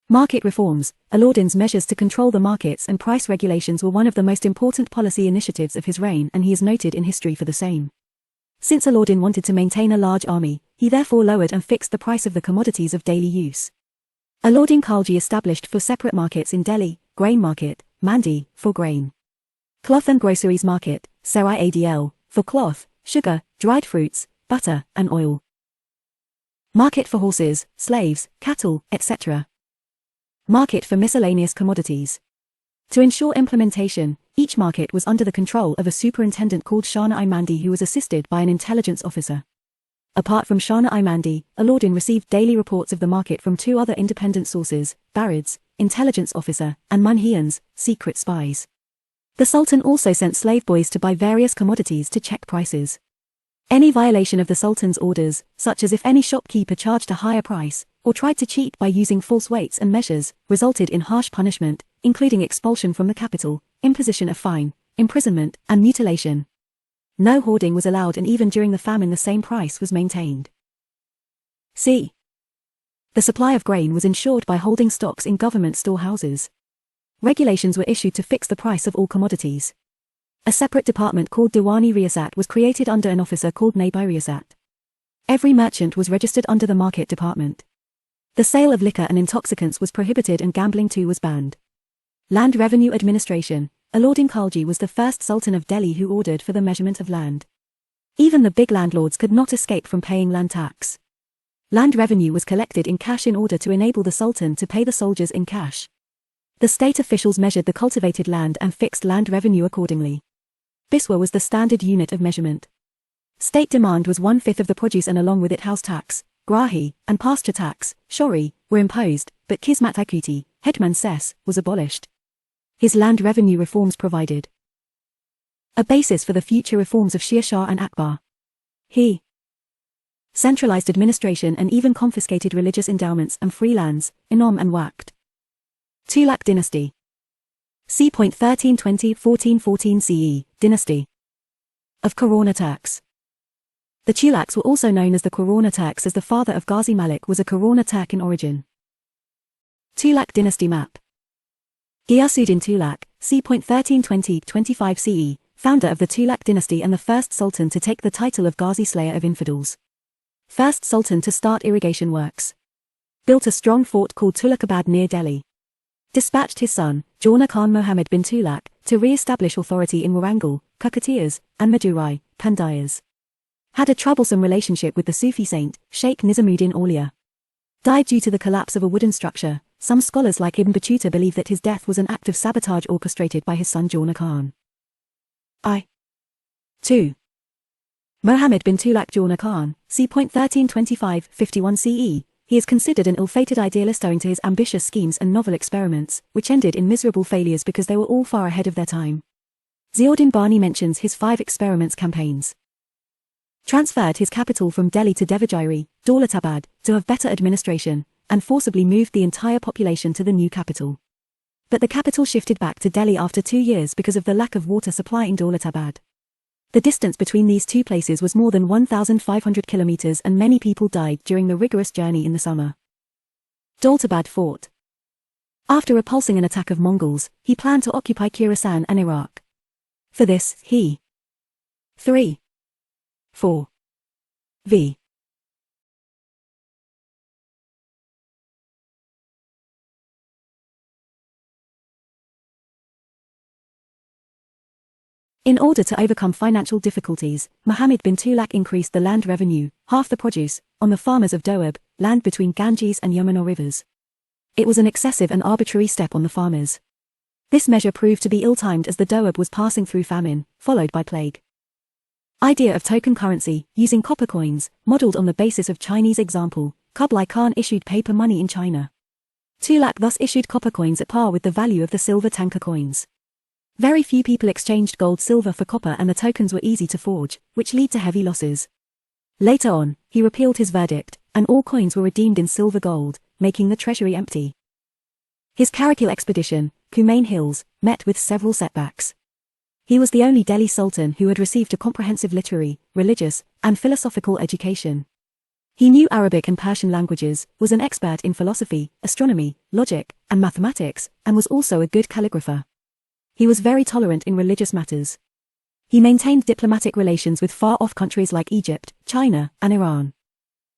Market reforms. Alauddin's measures to control the markets and price regulations were one of the most important policy initiatives of his reign and he is noted in history for the same. Since Alauddin wanted to maintain a large army, he therefore lowered and fixed the price of the commodities of daily use. Alauddin Khalji established 4 separate markets in Delhi: grain market, Mandi, for grain; cloth and groceries market, Sarai Adl, for cloth, sugar, dried fruits, butter, and oil; market for horses, slaves, cattle, etc. Market for miscellaneous commodities. To ensure implementation, each market was under the control of a superintendent called Shana-i Mandi who was assisted by an intelligence officer. Apart from Shana-i Mandi, Alauddin received daily reports of the market from 2 other independent sources, Barids, intelligence officer, and Munhians, secret spies. The Sultan also sent slave boys to buy various commodities to check prices. Any violation of the Sultan's orders, such as if any shopkeeper charged a higher price, or tried to cheat by using false weights and measures, resulted in harsh punishment, including expulsion from the capital, imposition of fine, imprisonment, and mutilation. No hoarding was allowed and even during the famine the same price was maintained. C. The supply of grain was ensured by holding stocks in government storehouses. Regulations were issued to fix the price of all commodities. A separate department called Diwani Riyasat was created under an officer called Naib-i Riyasat. Every merchant was registered under the market department. The sale of liquor and intoxicants was prohibited and gambling too was banned. Land Revenue Administration. Alauddin Khalji was the first sultan of Delhi who ordered for the measurement of land. Even the big landlords could not escape from paying land tax. Land revenue was collected in cash in order to enable the sultan to pay the soldiers in cash. The state officials measured the cultivated land and fixed land revenue accordingly. Biswa was the standard unit of measurement. State demand was 1/5 of the produce and along with it house tax, grahi, and pasture tax, shori, were imposed, but Kismat Akuti, Hetman Cess, was abolished. His land revenue reforms provided a basis for the future reforms of Shir Shah and Akbar. He centralized administration and even confiscated religious endowments and free lands, Inam and Waqt. Tughlaq dynasty. c. 1320-1414 CE, dynasty of Corona tax. The Tulaks were also known as the Korona Turks, as the father of Ghazi Malik was a Korona Turk in origin. Tulak dynasty map. Ghiyasuddin Tulak, c. 1320-25 CE, founder of the Tulak dynasty and the first sultan to take the title of Ghazi, slayer of infidels. First sultan to start irrigation works. Built a strong fort called Tulakabad near Delhi. Dispatched his son, Jauna Khan Muhammad bin Tulak, to re-establish authority in Warangal, Kakatiyas, and Madurai, Pandayas. Had a troublesome relationship with the Sufi saint, Sheikh Nizamuddin Aulia. Died due to the collapse of a wooden structure. Some scholars like Ibn Battuta believe that his death was an act of sabotage orchestrated by his son Jauna Khan. 2. Muhammad bin Tulak Jauna Khan, c. 1325-51 CE. He is considered an ill-fated idealist owing to his ambitious schemes and novel experiments, which ended in miserable failures because they were all far ahead of their time. Ziauddin Bani mentions his 5 experiments campaigns. Transferred his capital from Delhi to Devagiri, Daulatabad, to have better administration, and forcibly moved the entire population to the new capital. But the capital shifted back to Delhi after 2 years because of the lack of water supply in Daulatabad. The distance between these two places was more than 1,500 kilometers and many people died during the rigorous journey in the summer. Daulatabad Fort. After repulsing an attack of Mongols, he planned to occupy Khorasan and Iraq. For this, he 4 v. In order to overcome financial difficulties, Muhammad bin Tulak increased the land revenue, half the produce, on the farmers of Doab, land between Ganges and Yamuna rivers. It was an excessive and arbitrary step on the farmers. This measure proved to be ill-timed as the Doab was passing through famine, followed by plague. Idea of token currency, using copper coins, modeled on the basis of Chinese example. Kublai Khan issued paper money in China. Tulak thus issued copper coins at par with the value of the silver tanka coins. Very few people exchanged gold-silver for copper and the tokens were easy to forge, which lead to heavy losses. Later on, he repealed his verdict, and all coins were redeemed in silver-gold, making the treasury empty. His Karakil expedition, Kumain Hills, met with several setbacks. He was the only Delhi Sultan who had received a comprehensive literary, religious, and philosophical education. He knew Arabic and Persian languages, was an expert in philosophy, astronomy, logic, and mathematics, and was also a good calligrapher. He was very tolerant in religious matters. He maintained diplomatic relations with far-off countries like Egypt, China, and Iran.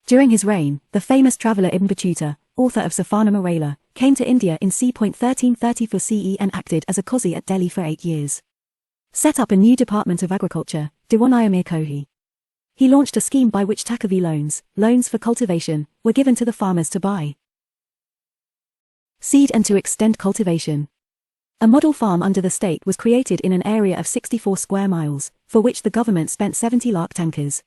During his reign, the famous traveller Ibn Battuta, author of Safana Marela, came to India in c. 1334 CE and acted as a Qazi at Delhi for 8 years. Set up a new department of agriculture, Diwan-i-Amir Kohi. He launched a scheme by which Takavi loans for cultivation, were given to the farmers to buy seed and to extend cultivation. A model farm under the state was created in an area of 64 square miles, for which the government spent 70 lakh tankers.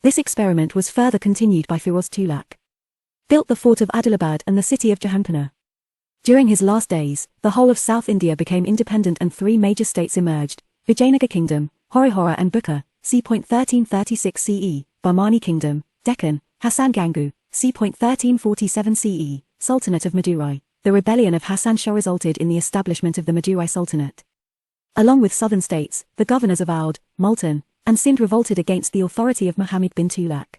This experiment was further continued by Firoz Tulak. Built the fort of Adilabad and the city of Jahanpur. During his last days, the whole of South India became independent and 3 major states emerged: Vijayanagar Kingdom, Horihora and Bukka, c. 1336 CE, Bahmani Kingdom, Deccan, Hassan Gangu, c. 1347 CE, Sultanate of Madurai. The rebellion of Hassan Shah resulted in the establishment of the Madurai Sultanate. Along with southern states, the governors of Oudh, Multan, and Sindh revolted against the authority of Muhammad bin Tulak.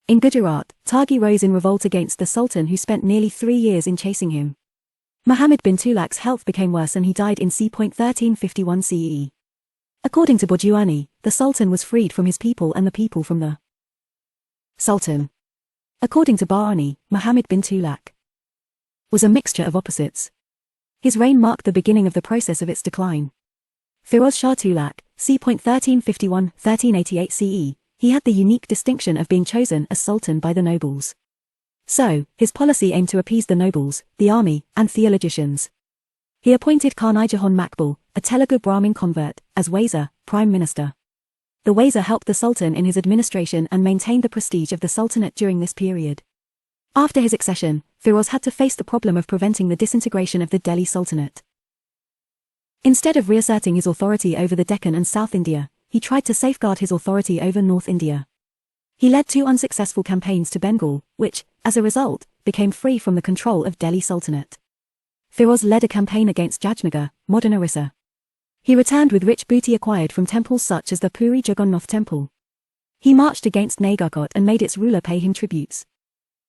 In Gujarat, Tagi rose in revolt against the Sultan who spent nearly 3 years in chasing him. Muhammad bin Tulak's health became worse and he died in c. 1351 CE. According to Borjuani, the Sultan was freed from his people and the people from the Sultan. According to Bahani, Muhammad bin Tulak was a mixture of opposites. His reign marked the beginning of the process of its decline. Firoz Shah Tulak, c. 1351-1388 CE, he had the unique distinction of being chosen as Sultan by the nobles. So, his policy aimed to appease the nobles, the army, and theologians. He appointed Karnai Jahan Makbul, a Telugu Brahmin convert, as Wazir, Prime Minister. The Wazir helped the Sultan in his administration and maintained the prestige of the Sultanate during this period. After his accession, Firoz had to face the problem of preventing the disintegration of the Delhi Sultanate. Instead of reasserting his authority over the Deccan and South India, he tried to safeguard his authority over North India. He led 2 unsuccessful campaigns to Bengal, which, as a result, became free from the control of Delhi Sultanate. Firoz led a campaign against Jajnagar, modern Orissa. He returned with rich booty acquired from temples such as the Puri Jagannath Temple. He marched against Nagakot and made its ruler pay him tributes.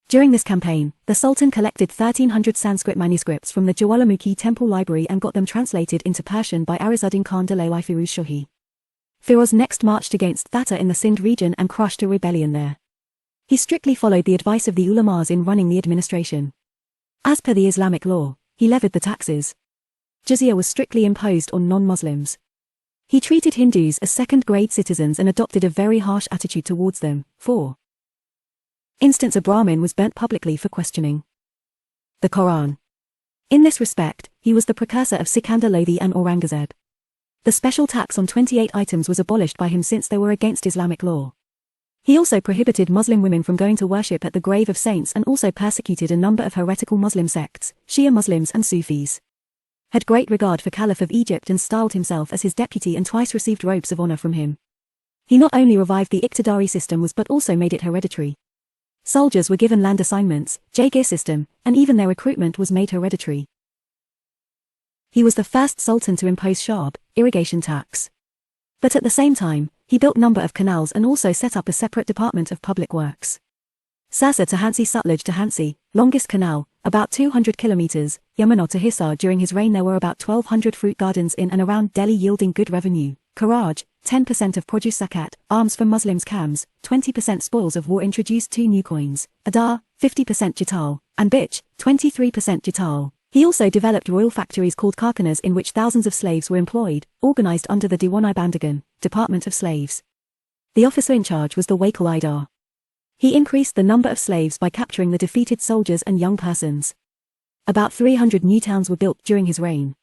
During this campaign, the Sultan collected 1,300 Sanskrit manuscripts from the Jwalamukhi Temple library and got them translated into Persian by Arizuddin Khan Dalai Firuz Shahi. Firoz next marched against Thatta in the Sindh region and crushed a rebellion there. He strictly followed the advice of the ulamas in running the administration. As per the Islamic law, he levied the taxes. Jizya was strictly imposed on non-Muslims. He treated Hindus as second-grade citizens and adopted a very harsh attitude towards them. For instance, a Brahmin was burnt publicly for questioning the Quran. In this respect, he was the precursor of Sikandar Lodi and Aurangzeb. The special tax on 28 items was abolished by him since they were against Islamic law. He also prohibited Muslim women from going to worship at the grave of saints and also persecuted a number of heretical Muslim sects, Shia Muslims and Sufis. Had great regard for Caliph of Egypt and styled himself as his deputy and twice received robes of honor from him. He not only revived the Iqtidari system but also made it hereditary. Soldiers were given land assignments, Jagir system, and even their recruitment was made hereditary. He was the first sultan to impose shab, irrigation tax. But at the same time, he built number of canals and also set up a separate department of public works. Sirsa to Hansi Sutlej to Hansi, longest canal, about 200 kilometers, Yamuna to Hisar. During his reign there were about 1,200 fruit gardens in and around Delhi yielding good revenue. Karaj, 10% of produce zakat, arms for Muslims Kams, 20% spoils of war introduced 2 new coins, Adar, 50% jital, and Bich, 23% jital. He also developed royal factories called karkhanas in which thousands of slaves were employed, organized under the Diwan-i Bandigan, Department of Slaves. The officer in charge was the Wakil Idar. He increased the number of slaves by capturing the defeated soldiers and young persons. About 300 new towns were built during his reign.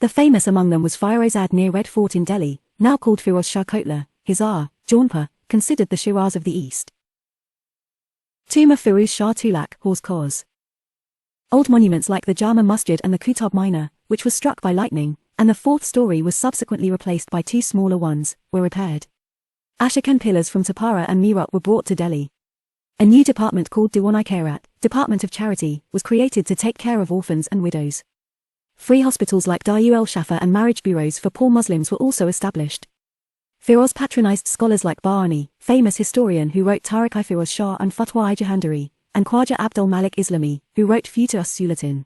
The famous among them was Firozad near Red Fort in Delhi, now called Firoz Shah Kotla, Hisar, Jaunpur, considered the Shiraz of the East. Tomb of Firuz Shah Tulak, Horse Cause. Old monuments like the Jama Masjid and the Qutb Minar, which was struck by lightning, and the 4th story was subsequently replaced by 2 smaller ones, were repaired. Ashokan pillars from Tapara and Meerut were brought to Delhi. A new department called Diwan-i Khairat, Department of Charity, was created to take care of orphans and widows. Free hospitals like Darul-Shafa and marriage bureaus for poor Muslims were also established. Firoz patronized scholars like Bahani, famous historian who wrote Tarikh-i Firoz Shah and Fatwa-i Jahandari, and Khwaja Abdul Malik Islami, who wrote Futuh Sulatin.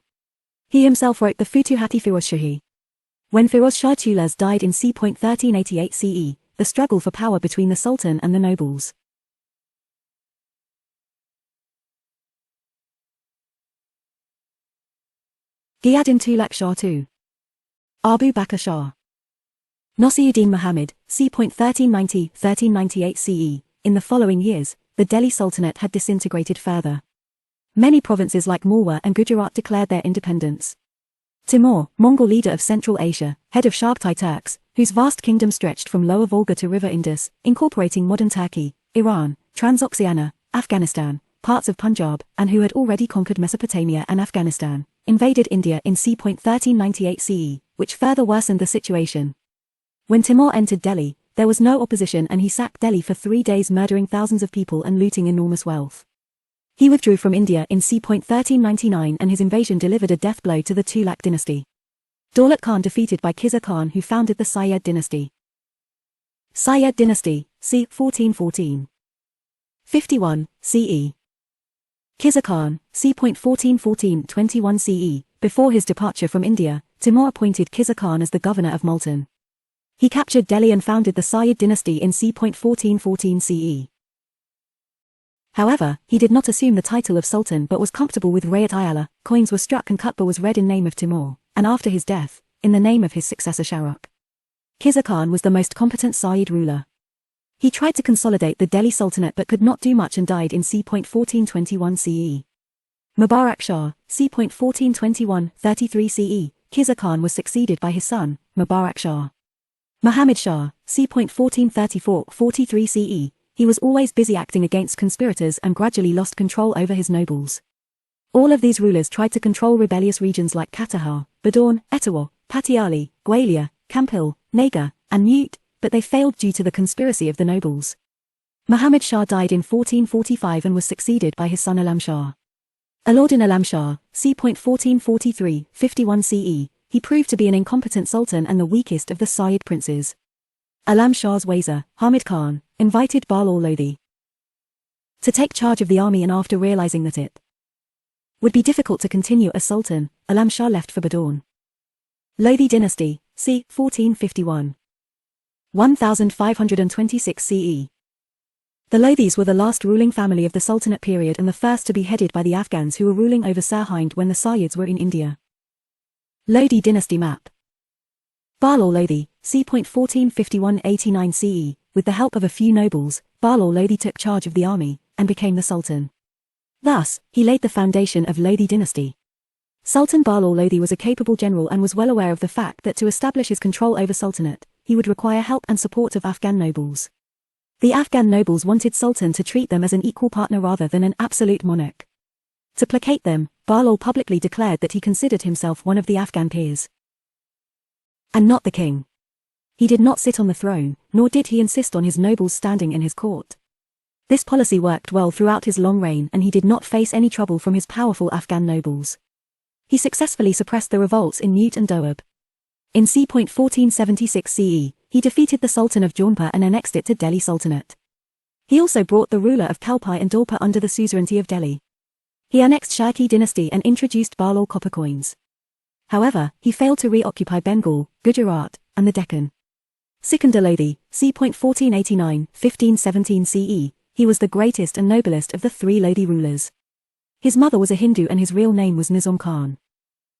He himself wrote the Futuhat-i Firoz Shahi. When Firoz Shah Tulaz died in c. 1388 CE, the struggle for power between the Sultan and the nobles. Ghiyaddin Tulak Shah II. Abu Bakr Shah. Nasiruddin Muhammad, c. 1390-1398 CE. In the following years, the Delhi Sultanate had disintegrated further. Many provinces like Malwa and Gujarat declared their independence. Timur, Mongol leader of Central Asia, head of Shabtai Turks, whose vast kingdom stretched from Lower Volga to River Indus, incorporating modern Turkey, Iran, Transoxiana, Afghanistan, parts of Punjab, and who had already conquered Mesopotamia and Afghanistan, invaded India in c. 1398 CE, which further worsened the situation. When Timur entered Delhi, there was no opposition and he sacked Delhi for 3 days, murdering thousands of people and looting enormous wealth. He withdrew from India in c. 1399 and his invasion delivered a death blow to the Tulak dynasty. Daulat Khan defeated by Khizr Khan, who founded the Sayyid dynasty. Sayyid dynasty, c. 1414. 51, CE. Khizr Khan, c. 1414-21 CE. Before his departure from India, Timur appointed Khizr Khan as the governor of Multan. He captured Delhi and founded the Sayyid dynasty in c. 1414 CE. However, he did not assume the title of Sultan but was comfortable with Rayat Ayala. Coins were struck and Qutba was read in name of Timur, and after his death, in the name of his successor Shahrukh. Khizr Khan was the most competent Sayyid ruler. He tried to consolidate the Delhi Sultanate but could not do much and died in c. 1421 CE. Mubarak Shah, c. 1421-33 CE. Khizr Khan was succeeded by his son, Mubarak Shah. Muhammad Shah, c. 1434-43 CE. He was always busy acting against conspirators and gradually lost control over his nobles. All of these rulers tried to control rebellious regions like Katahar, Badorn, Etawah, Patiali, Gwalia, Kampil, Nagar, and Mute, but they failed due to the conspiracy of the nobles. Muhammad Shah died in 1445 and was succeeded by his son Alam Shah. Alauddin Alam Shah, c. 1443-51 CE. He proved to be an incompetent sultan and the weakest of the Sayyid princes. Alam Shah's Wazir, Hamid Khan, invited Bahlol Lodhi to take charge of the army, and after realizing that it would be difficult to continue as sultan, Alam Shah left for Badauan. Lodhi dynasty, c. 1451. 1526 CE. The Lodhis were the last ruling family of the Sultanate period and the first to be headed by the Afghans who were ruling over Sirhind when the Sayyids were in India. Lodhi dynasty map. Bahlol Lodhi, c. 1451-89 CE, with the help of a few nobles, Bahlol Lodhi took charge of the army and became the Sultan. Thus, he laid the foundation of Lodhi dynasty. Sultan Bahlol Lodhi was a capable general and was well aware of the fact that to establish his control over Sultanate, he would require help and support of Afghan nobles. The Afghan nobles wanted Sultan to treat them as an equal partner rather than an absolute monarch. To placate them, Bahlol publicly declared that he considered himself one of the Afghan peers, and not the king. He did not sit on the throne, nor did he insist on his nobles standing in his court. This policy worked well throughout his long reign, and he did not face any trouble from his powerful Afghan nobles. He successfully suppressed the revolts in Newt and Doab. In c. 1476 CE, he defeated the Sultan of Jaunpur and annexed it to Delhi Sultanate. He also brought the ruler of Kalpai and Dolpa under the suzerainty of Delhi. He annexed Shaiki dynasty and introduced Bahlol copper coins. However, he failed to reoccupy Bengal, Gujarat, and the Deccan. Sikandar Lodhi, c. 1489-1517 CE, he was the greatest and noblest of the three Lodhi rulers. His mother was a Hindu and his real name was Nizam Khan.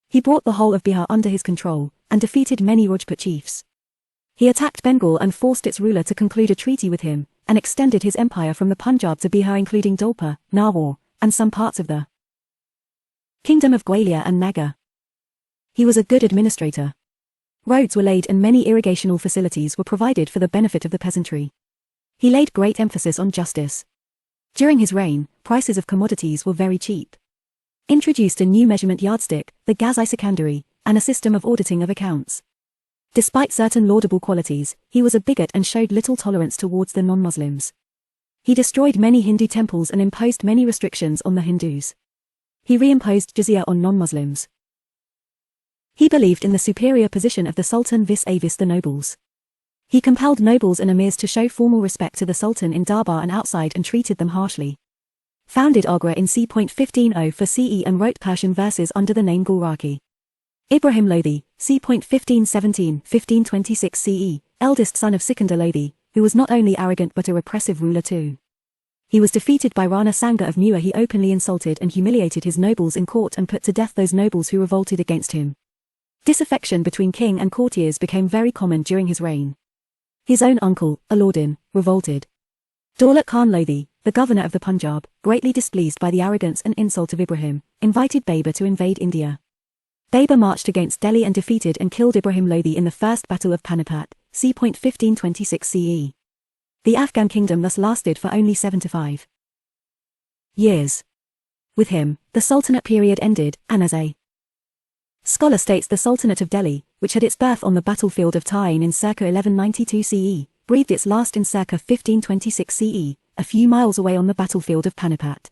He brought the whole of Bihar under his control, and defeated many Rajput chiefs. He attacked Bengal and forced its ruler to conclude a treaty with him, and extended his empire from the Punjab to Bihar including Dolpa, Narwar, and some parts of the Kingdom of Gwalior and Nagar. He was a good administrator. Roads were laid and many irrigational facilities were provided for the benefit of the peasantry. He laid great emphasis on justice. During his reign, prices of commodities were very cheap. Introduced a new measurement yardstick, the Ghazi Secondary, and a system of auditing of accounts. Despite certain laudable qualities, he was a bigot and showed little tolerance towards the non-Muslims. He destroyed many Hindu temples and imposed many restrictions on the Hindus. He reimposed jizya on non-Muslims. He believed in the superior position of the Sultan vis-a-vis the nobles. He compelled nobles and emirs to show formal respect to the Sultan in Darbar and outside and treated them harshly. Founded Agra in c. 1504 CE and wrote Persian verses under the name Gulraki. Ibrahim Lodhi, c. 1517-1526 CE, eldest son of Sikandar Lodhi, who was not only arrogant but a repressive ruler too. He was defeated by Rana Sanga of Mewar. He openly insulted and humiliated his nobles in court and put to death those nobles who revolted against him. Disaffection between king and courtiers became very common during his reign. His own uncle, Alauddin, revolted. Daulat Khan Lodhi, the governor of the Punjab, greatly displeased by the arrogance and insult of Ibrahim, invited Baber to invade India. Baber marched against Delhi and defeated and killed Ibrahim Lodhi in the First Battle of Panipat, c. 1526 CE. The Afghan kingdom thus lasted for only 7 to 5 years. With him, the Sultanate period ended, and as a scholar states, the Sultanate of Delhi, which had its birth on the battlefield of Tain in circa 1192 CE, breathed its last in circa 1526 CE, a few miles away on the battlefield of Panipat.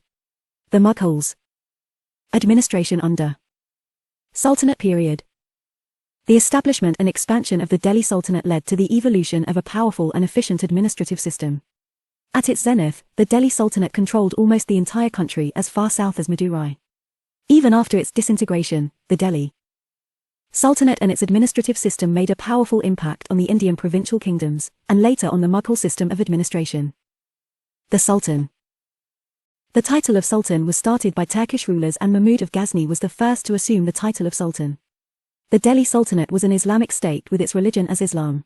The Mughals. Administration under Sultanate period. The establishment and expansion of the Delhi Sultanate led to the evolution of a powerful and efficient administrative system. At its zenith, the Delhi Sultanate controlled almost the entire country as far south as Madurai. Even after its disintegration, the Delhi Sultanate and its administrative system made a powerful impact on the Indian provincial kingdoms, and later on the Mughal system of administration. The Sultan. The title of Sultan was started by Turkish rulers, and Mahmud of Ghazni was the first to assume the title of Sultan. The Delhi Sultanate was an Islamic state with its religion as Islam.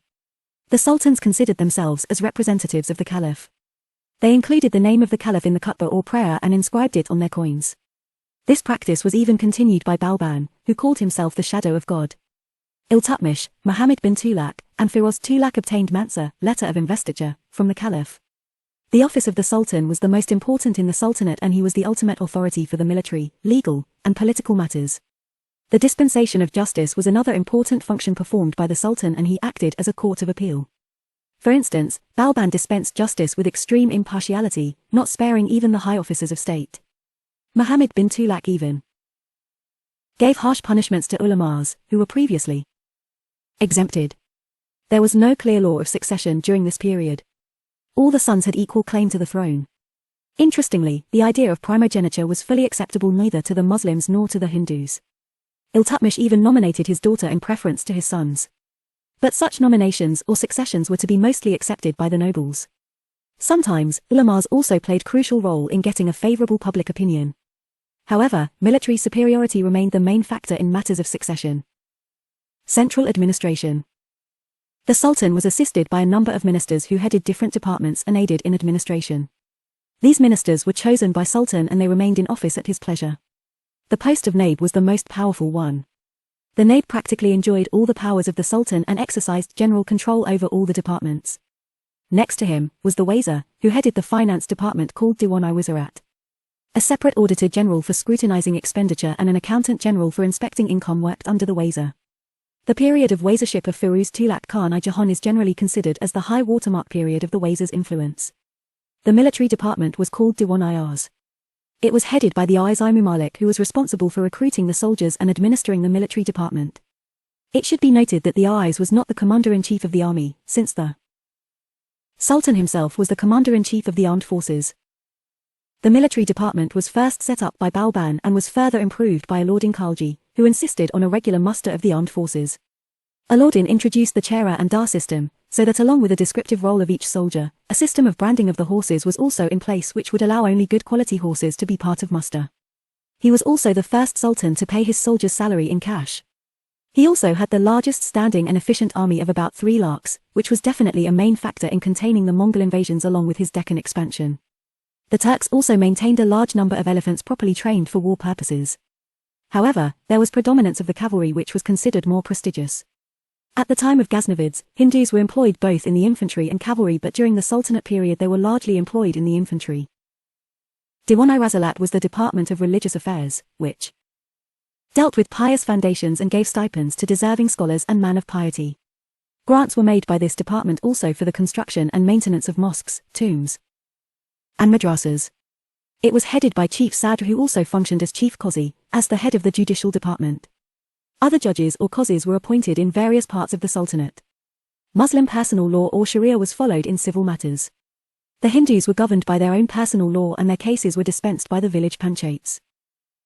The sultans considered themselves as representatives of the caliph. They included the name of the caliph in the khutbah or prayer and inscribed it on their coins. This practice was even continued by Balban, who called himself the shadow of God. Iltutmish, Muhammad bin Tughlaq, and Firoz Tughlaq obtained Mansa, letter of investiture, from the caliph. The office of the sultan was the most important in the sultanate, and he was the ultimate authority for the military, legal, and political matters. The dispensation of justice was another important function performed by the sultan, and he acted as a court of appeal. For instance, Balban dispensed justice with extreme impartiality, not sparing even the high officers of state. Muhammad bin Tughlaq even gave harsh punishments to ulamas, who were previously exempted. There was no clear law of succession during this period. All the sons had equal claim to the throne. Interestingly, the idea of primogeniture was fully acceptable neither to the Muslims nor to the Hindus. Iltutmish even nominated his daughter in preference to his sons. But such nominations or successions were to be mostly accepted by the nobles. Sometimes, ulamas also played a crucial role in getting a favorable public opinion. However, military superiority remained the main factor in matters of succession. Central administration. The Sultan was assisted by a number of ministers who headed different departments and aided in administration. These ministers were chosen by Sultan and they remained in office at his pleasure. The post of Naib was the most powerful one. The Naib practically enjoyed all the powers of the Sultan and exercised general control over all the departments. Next to him was the Wazir, who headed the finance department called Diwan-i-Wizarat. A separate auditor general for scrutinizing expenditure and an accountant general for inspecting income worked under the Wazir. The period of Wazirship of Firuz Tughlaq Khan-i-Jahan is generally considered as the high watermark period of the Wazir's influence. The military department was called Diwan-i-Arz. It was headed by the Aiz-i-Mumalik who was responsible for recruiting the soldiers and administering the military department. It should be noted that the Aiz was not the commander-in-chief of the army, since the Sultan himself was the commander-in-chief of the armed forces. The military department was first set up by Balban and was further improved by Alauddin Khalji, who insisted on a regular muster of the armed forces. Alauddin introduced the Chehra and Dar system, so that along with a descriptive role of each soldier, a system of branding of the horses was also in place which would allow only good quality horses to be part of muster. He was also the first sultan to pay his soldiers' salary in cash. He also had the largest standing and efficient army of about 3 lakhs, which was definitely a main factor in containing the Mongol invasions along with his Deccan expansion. The Turks also maintained a large number of elephants properly trained for war purposes. However, there was predominance of the cavalry which was considered more prestigious. At the time of Ghaznavids, Hindus were employed both in the infantry and cavalry, but during the Sultanate period they were largely employed in the infantry. Diwan-i-Rasalat was the Department of Religious Affairs, which dealt with pious foundations and gave stipends to deserving scholars and men of piety. Grants were made by this department also for the construction and maintenance of mosques, tombs, and madrasas. It was headed by Chief Sadr who also functioned as Chief Qazi, as the head of the judicial department. Other judges or qazis were appointed in various parts of the Sultanate. Muslim personal law or Sharia was followed in civil matters. The Hindus were governed by their own personal law and their cases were dispensed by the village panchayats.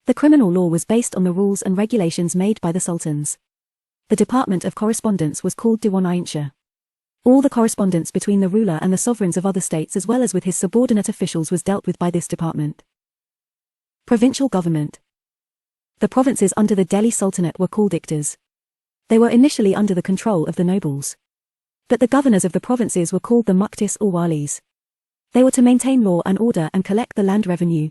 The criminal law was based on the rules and regulations made by the sultans. The Department of Correspondence was called Diwan-i-Insha. All the correspondence between the ruler and the sovereigns of other states as well as with his subordinate officials was dealt with by this department. Provincial government. The provinces under the Delhi Sultanate were called Iqtas. They were initially under the control of the nobles. But the governors of the provinces were called the Muqtis or Walis. They were to maintain law and order and collect the land revenue.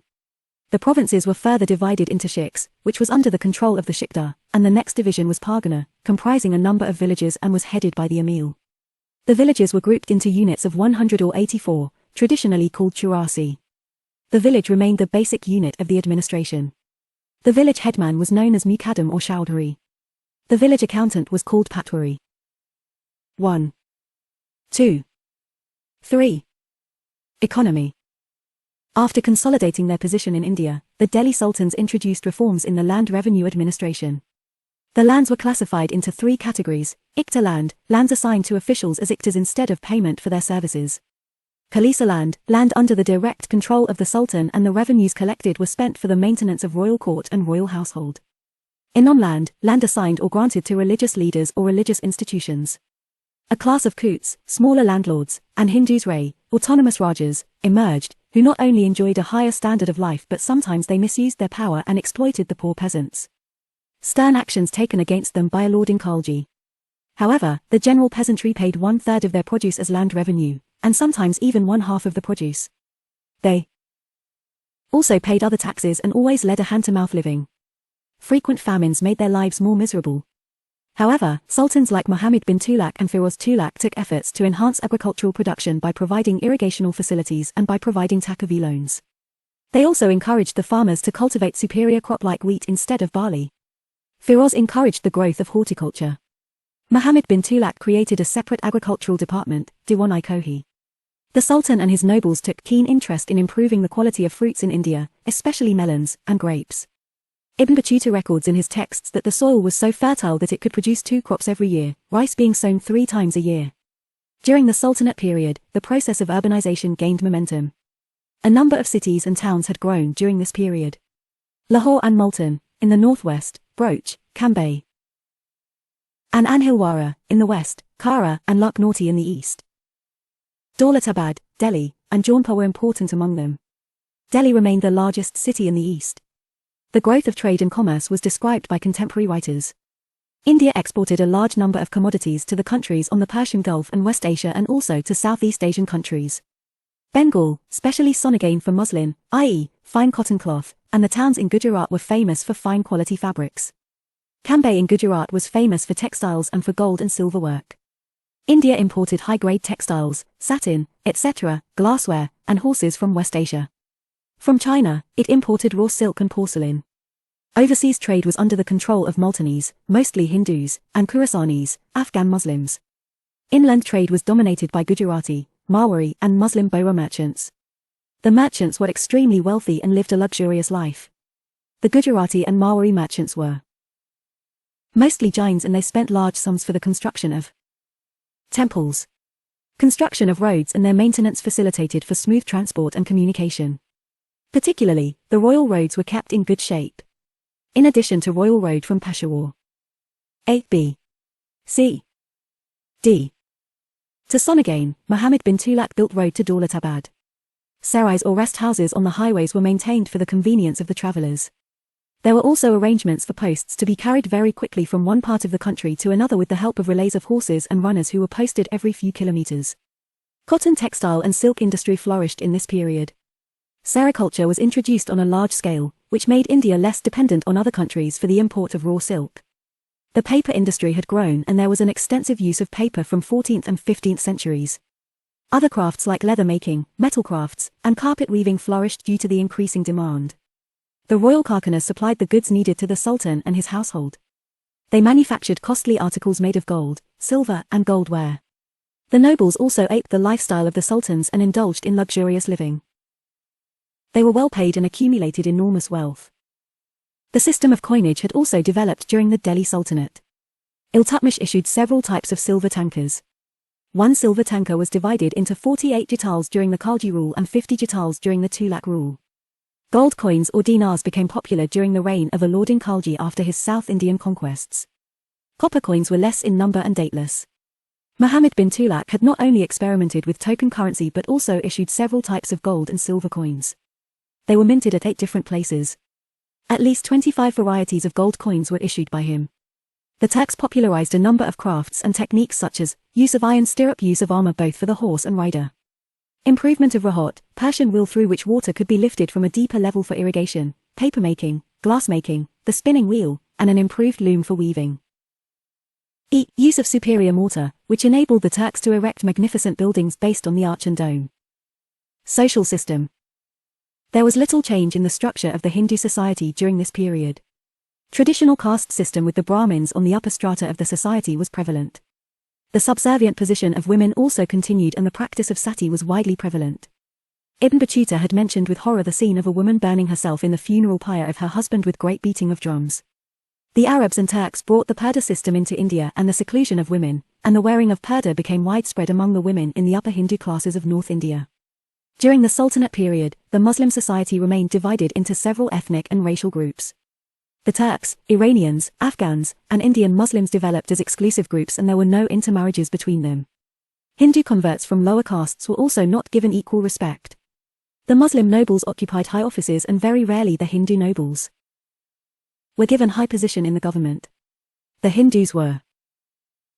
The provinces were further divided into shiks, which was under the control of the shikdar, and the next division was Pargana, comprising a number of villages and was headed by the Emil. The villages were grouped into units of 100 or 84, traditionally called Churasi. The village remained the basic unit of the administration. The village headman was known as Muqaddam or Chowdhury. The village accountant was called Patwari. 1. 2. 3. Economy. After consolidating their position in India, the Delhi Sultans introduced reforms in the land revenue administration. The lands were classified into 3 categories: Iqta land, lands assigned to officials as Iqtas instead of payment for their services; Khalisa land, land under the direct control of the Sultan and the revenues collected were spent for the maintenance of royal court and royal household; Inam land, land assigned or granted to religious leaders or religious institutions. A class of Koots, smaller landlords, and Hindus autonomous Rajas, emerged, who not only enjoyed a higher standard of life but sometimes they misused their power and exploited the poor peasants. Stern actions taken against them by Alauddin Khalji. However, the general peasantry paid 1/3 of their produce as land revenue, and sometimes even 1/2 of the produce. They also paid other taxes and always led a hand-to-mouth living. Frequent famines made their lives more miserable. However, sultans like Muhammad bin Tughlaq and Firuz Tughlaq took efforts to enhance agricultural production by providing irrigational facilities and by providing takavi loans. They also encouraged the farmers to cultivate superior crop like wheat instead of barley. Firuz encouraged the growth of horticulture. Muhammad bin Tughlaq created a separate agricultural department, Diwan-i-Kohi. The Sultan and his nobles took keen interest in improving the quality of fruits in India, especially melons and grapes. Ibn Battuta records in his texts that the soil was so fertile that it could produce 2 crops every year, rice being sown 3 times a year. During the Sultanate period, the process of urbanization gained momentum. A number of cities and towns had grown during this period. Lahore and Multan, in the northwest, Broch, Cambay, and Anhilwara, in the west, Kara and Lucknauti in the east. Daulatabad, Delhi, and Jaunpur were important among them. Delhi remained the largest city in the east. The growth of trade and commerce was described by contemporary writers. India exported a large number of commodities to the countries on the Persian Gulf and West Asia and also to Southeast Asian countries. Bengal, specially Sonagain for muslin, i.e., fine cotton cloth, and the towns in Gujarat were famous for fine quality fabrics. Cambay in Gujarat was famous for textiles and for gold and silver work. India imported high-grade textiles, satin, etc., glassware, and horses from West Asia. From China, it imported raw silk and porcelain. Overseas trade was under the control of Multanese, mostly Hindus, and Khorasanis, Afghan Muslims. Inland trade was dominated by Gujarati, Marwari, and Muslim Bohra merchants. The merchants were extremely wealthy and lived a luxurious life. The Gujarati and Marwari merchants were mostly Jains, and they spent large sums for the construction of temples. Construction of roads and their maintenance facilitated for smooth transport and communication. Particularly, the royal roads were kept in good shape. In addition to Royal Road from Peshawar, A, B, C, D, to Sonagain, Muhammad bin Tughlaq built road to Daulatabad. Sarais or rest houses on the highways were maintained for the convenience of the travellers. There were also arrangements for posts to be carried very quickly from one part of the country to another with the help of relays of horses and runners who were posted every few kilometers. Cotton, textile and silk industry flourished in this period. Sericulture was introduced on a large scale, which made India less dependent on other countries for the import of raw silk. The paper industry had grown and there was an extensive use of paper from 14th and 15th centuries. Other crafts like leather making, metal crafts, and carpet weaving flourished due to the increasing demand. The royal karkhanas supplied the goods needed to the Sultan and his household. They manufactured costly articles made of gold, silver, and goldware. The nobles also aped the lifestyle of the sultans and indulged in luxurious living. They were well paid and accumulated enormous wealth. The system of coinage had also developed during the Delhi Sultanate. Iltutmish issued several types of silver tankers. One silver tanker was divided into 48 jatals during the Khalji rule and 50 jatals during the Tughlaq rule. Gold coins or dinars became popular during the reign of Alauddin Khalji after his South Indian conquests. Copper coins were less in number and dateless. Muhammad bin Tughlaq had not only experimented with token currency but also issued several types of gold and silver coins. They were minted at 8 different places. At least 25 varieties of gold coins were issued by him. The Turks popularized a number of crafts and techniques such as use of iron stirrup, use of armor both for the horse and rider. Improvement of rahot, Persian wool through which water could be lifted from a deeper level for irrigation, paper making, glass making, the spinning wheel, and an improved loom for weaving. Use of superior mortar, which enabled the Turks to erect magnificent buildings based on the arch and dome. Social system. There was little change in the structure of the Hindu society during this period. Traditional caste system with the Brahmins on the upper strata of the society was prevalent. The subservient position of women also continued and the practice of sati was widely prevalent. Ibn Battuta had mentioned with horror the scene of a woman burning herself in the funeral pyre of her husband with great beating of drums. The Arabs and Turks brought the purdah system into India and the seclusion of women, and the wearing of purdah became widespread among the women in the upper Hindu classes of North India. During the Sultanate period, the Muslim society remained divided into several ethnic and racial groups. The Turks, Iranians, Afghans, and Indian Muslims developed as exclusive groups and there were no intermarriages between them. Hindu converts from lower castes were also not given equal respect. The Muslim nobles occupied high offices and very rarely the Hindu nobles were given high position in the government. The Hindus were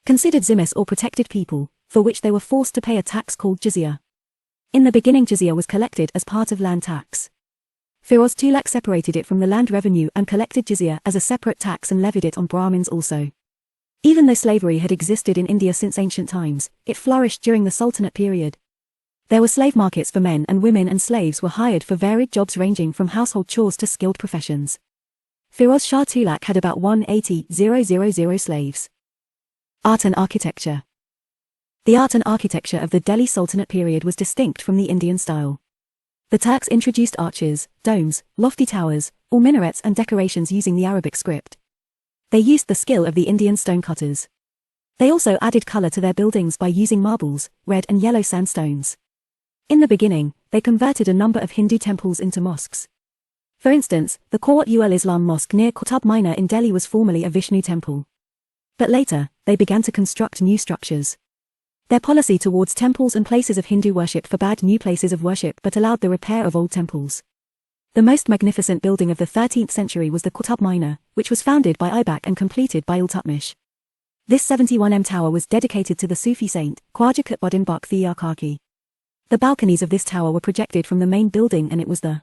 considered zimmis or protected people, for which they were forced to pay a tax called jizya. In the beginning jizya was collected as part of land tax. Firoz Tughlaq separated it from the land revenue and collected jizya as a separate tax and levied it on Brahmins also. Even though slavery had existed in India since ancient times, it flourished during the Sultanate period. There were slave markets for men and women and slaves were hired for varied jobs ranging from household chores to skilled professions. Firoz Shah Tughlaq had about 180,000 slaves. Art and architecture. The art and architecture of the Delhi Sultanate period was distinct from the Indian style. The Turks introduced arches, domes, lofty towers, or minarets and decorations using the Arabic script. They used the skill of the Indian stonecutters. They also added color to their buildings by using marbles, red and yellow sandstones. In the beginning, they converted a number of Hindu temples into mosques. For instance, the Quwwat-ul-Islam Mosque near Qutb Minar in Delhi was formerly a Vishnu temple. But later, they began to construct new structures. Their policy towards temples and places of Hindu worship forbade new places of worship but allowed the repair of old temples. The most magnificent building of the 13th century was the Qutb Minar, which was founded by Aibak and completed by Iltutmish. This 71m tower was dedicated to the Sufi saint, Khwaja Qutbuddin Bakhtiar Kaki. The balconies of this tower were projected from the main building and it was the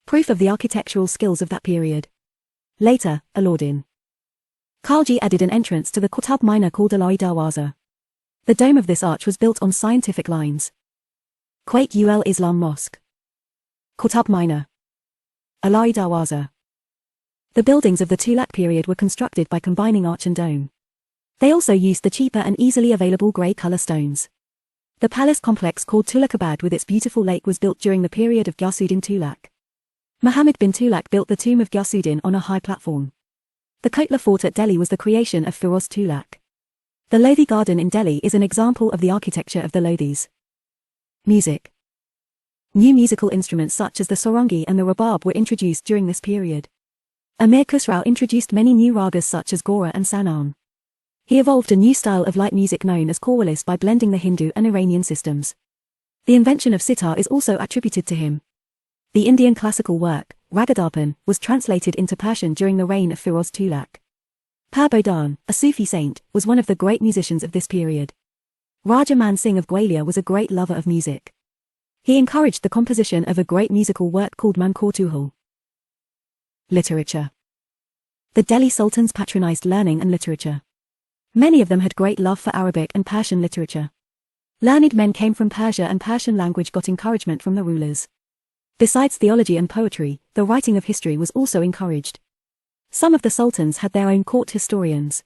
proof of the architectural skills of that period. Later, Alauddin Khalji added an entrance to the Qutb Minar called Alai Darwaza. The dome of this arch was built on scientific lines. Quwwat-ul-Islam Mosque, Qutb Minar, Alai Darwaza. The buildings of the Tughlaq period were constructed by combining arch and dome. They also used the cheaper and easily available grey colour stones. The palace complex called Tughlaqabad with its beautiful lake was built during the period of Ghiyasuddin Tughlaq. Muhammad bin Tughlaq built the tomb of Ghiyasuddin on a high platform. The Kotla fort at Delhi was the creation of Firoz Tughlaq. The Lodhi Garden in Delhi is an example of the architecture of the Lodhis. Music. New musical instruments such as the sarangi and the rabab were introduced during this period. Amir Khusrau introduced many new ragas such as Gora and Sanan. He evolved a new style of light music known as Qawwalis by blending the Hindu and Iranian systems. The invention of sitar is also attributed to him. The Indian classical work, Ragadarpan, was translated into Persian during the reign of Firoz Tughlaq. Pir Bodhan, a Sufi saint, was one of the great musicians of this period. Raja Man Singh of Gwalior was a great lover of music. He encouraged the composition of a great musical work called Manqur-Tuhul. Literature. The Delhi Sultans patronized learning and literature. Many of them had great love for Arabic and Persian literature. Learned men came from Persia and Persian language got encouragement from the rulers. Besides theology and poetry, the writing of history was also encouraged. Some of the sultans had their own court historians.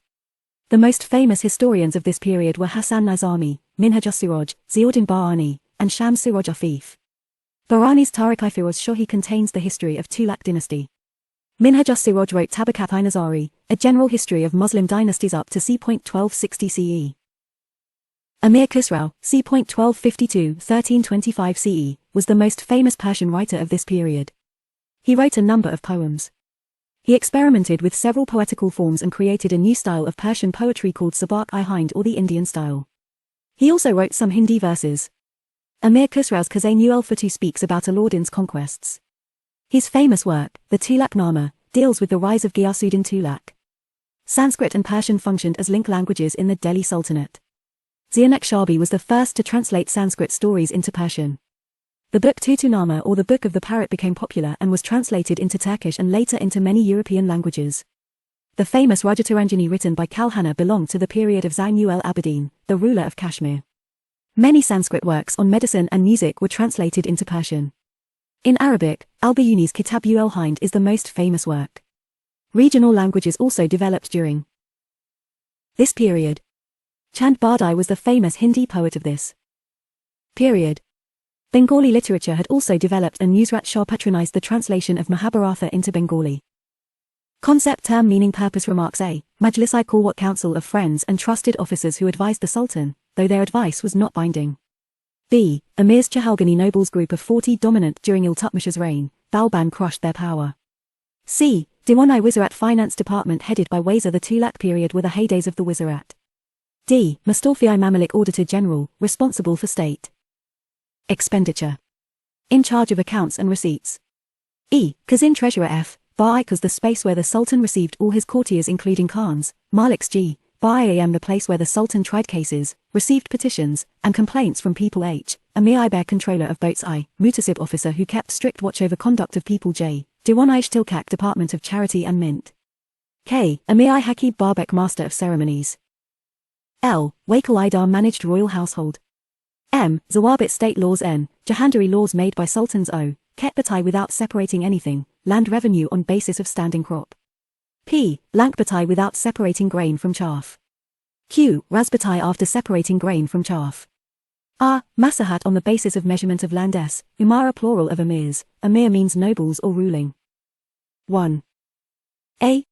The most famous historians of this period were Hassan Nizami, Minhaj as-Siraj, Ziauddin Bahani, and Shams Siraj Afif. Barani's Tariq-i-Firoz Shahi contains the history of Tughlaq dynasty. Minhaj as-Siraj wrote Tabaqat-i-Nazari, a general history of Muslim dynasties up to c. 1260 CE. Amir Khusrau, c. 1252-1325 CE, was the most famous Persian writer of this period. He wrote a number of poems. He experimented with several poetical forms and created a new style of Persian poetry called Sabaq-i-Hind or the Indian style. He also wrote some Hindi verses. Amir Khusrau's Khazan-ul-Futuh speaks about Alauddin's conquests. His famous work, the Tughlaq-Nama, deals with the rise of Ghiyasuddin Tughlaq. Sanskrit and Persian functioned as link languages in the Delhi Sultanate. Zia-Naqshbandi was the first to translate Sanskrit stories into Persian. The book Tutunama or the Book of the Parrot became popular and was translated into Turkish and later into many European languages. The famous Rajataranjani written by Kalhana belonged to the period of Zain-ul-Abidin, the ruler of Kashmir. Many Sanskrit works on medicine and music were translated into Persian. In Arabic, Al-Bayuni's Kitab-ul-Hind is the most famous work. Regional languages also developed during this period. Chand Bardai was the famous Hindi poet of this period. Bengali literature had also developed and Nusrat Shah patronized the translation of Mahabharata into Bengali. Concept term meaning purpose remarks A. Majlis-i-Qawwat council of friends and trusted officers who advised the Sultan, though their advice was not binding. B. Amir's Chahalgani nobles group of 40 dominant during Iltutmish's reign, Balban crushed their power. C. Diwan-i-Wizrat finance department headed by Wazir the Tughlaq period were the heydays of the Wizarate. D. Mustafi-i Mamalik Auditor General, responsible for state expenditure. In charge of accounts and receipts. E. Khazin Treasurer F. Ba-i-Khaz the space where the Sultan received all his courtiers including Khans, Maliks G. Ba-i-Am the place where the Sultan tried cases, received petitions, and complaints from people H. Amir-i-Bear Controller of Boats I. Mutasib Officer who kept strict watch over conduct of people J. Diwan-i-Shtilkak Department of Charity and Mint. K. Amir-i-Hakib Barbek Master of Ceremonies. L. Wakil-i-Dar managed royal household. M. Zawabit state laws. N. Jahandari laws made by sultans. O. Ketbatai without separating anything, land revenue on basis of standing crop. P. Lankbatai without separating grain from chaff. Q. Razbatai after separating grain from chaff. R. Masahat on the basis of measurement of land. S. Umara plural of emirs, emir means nobles or ruling. 1. A.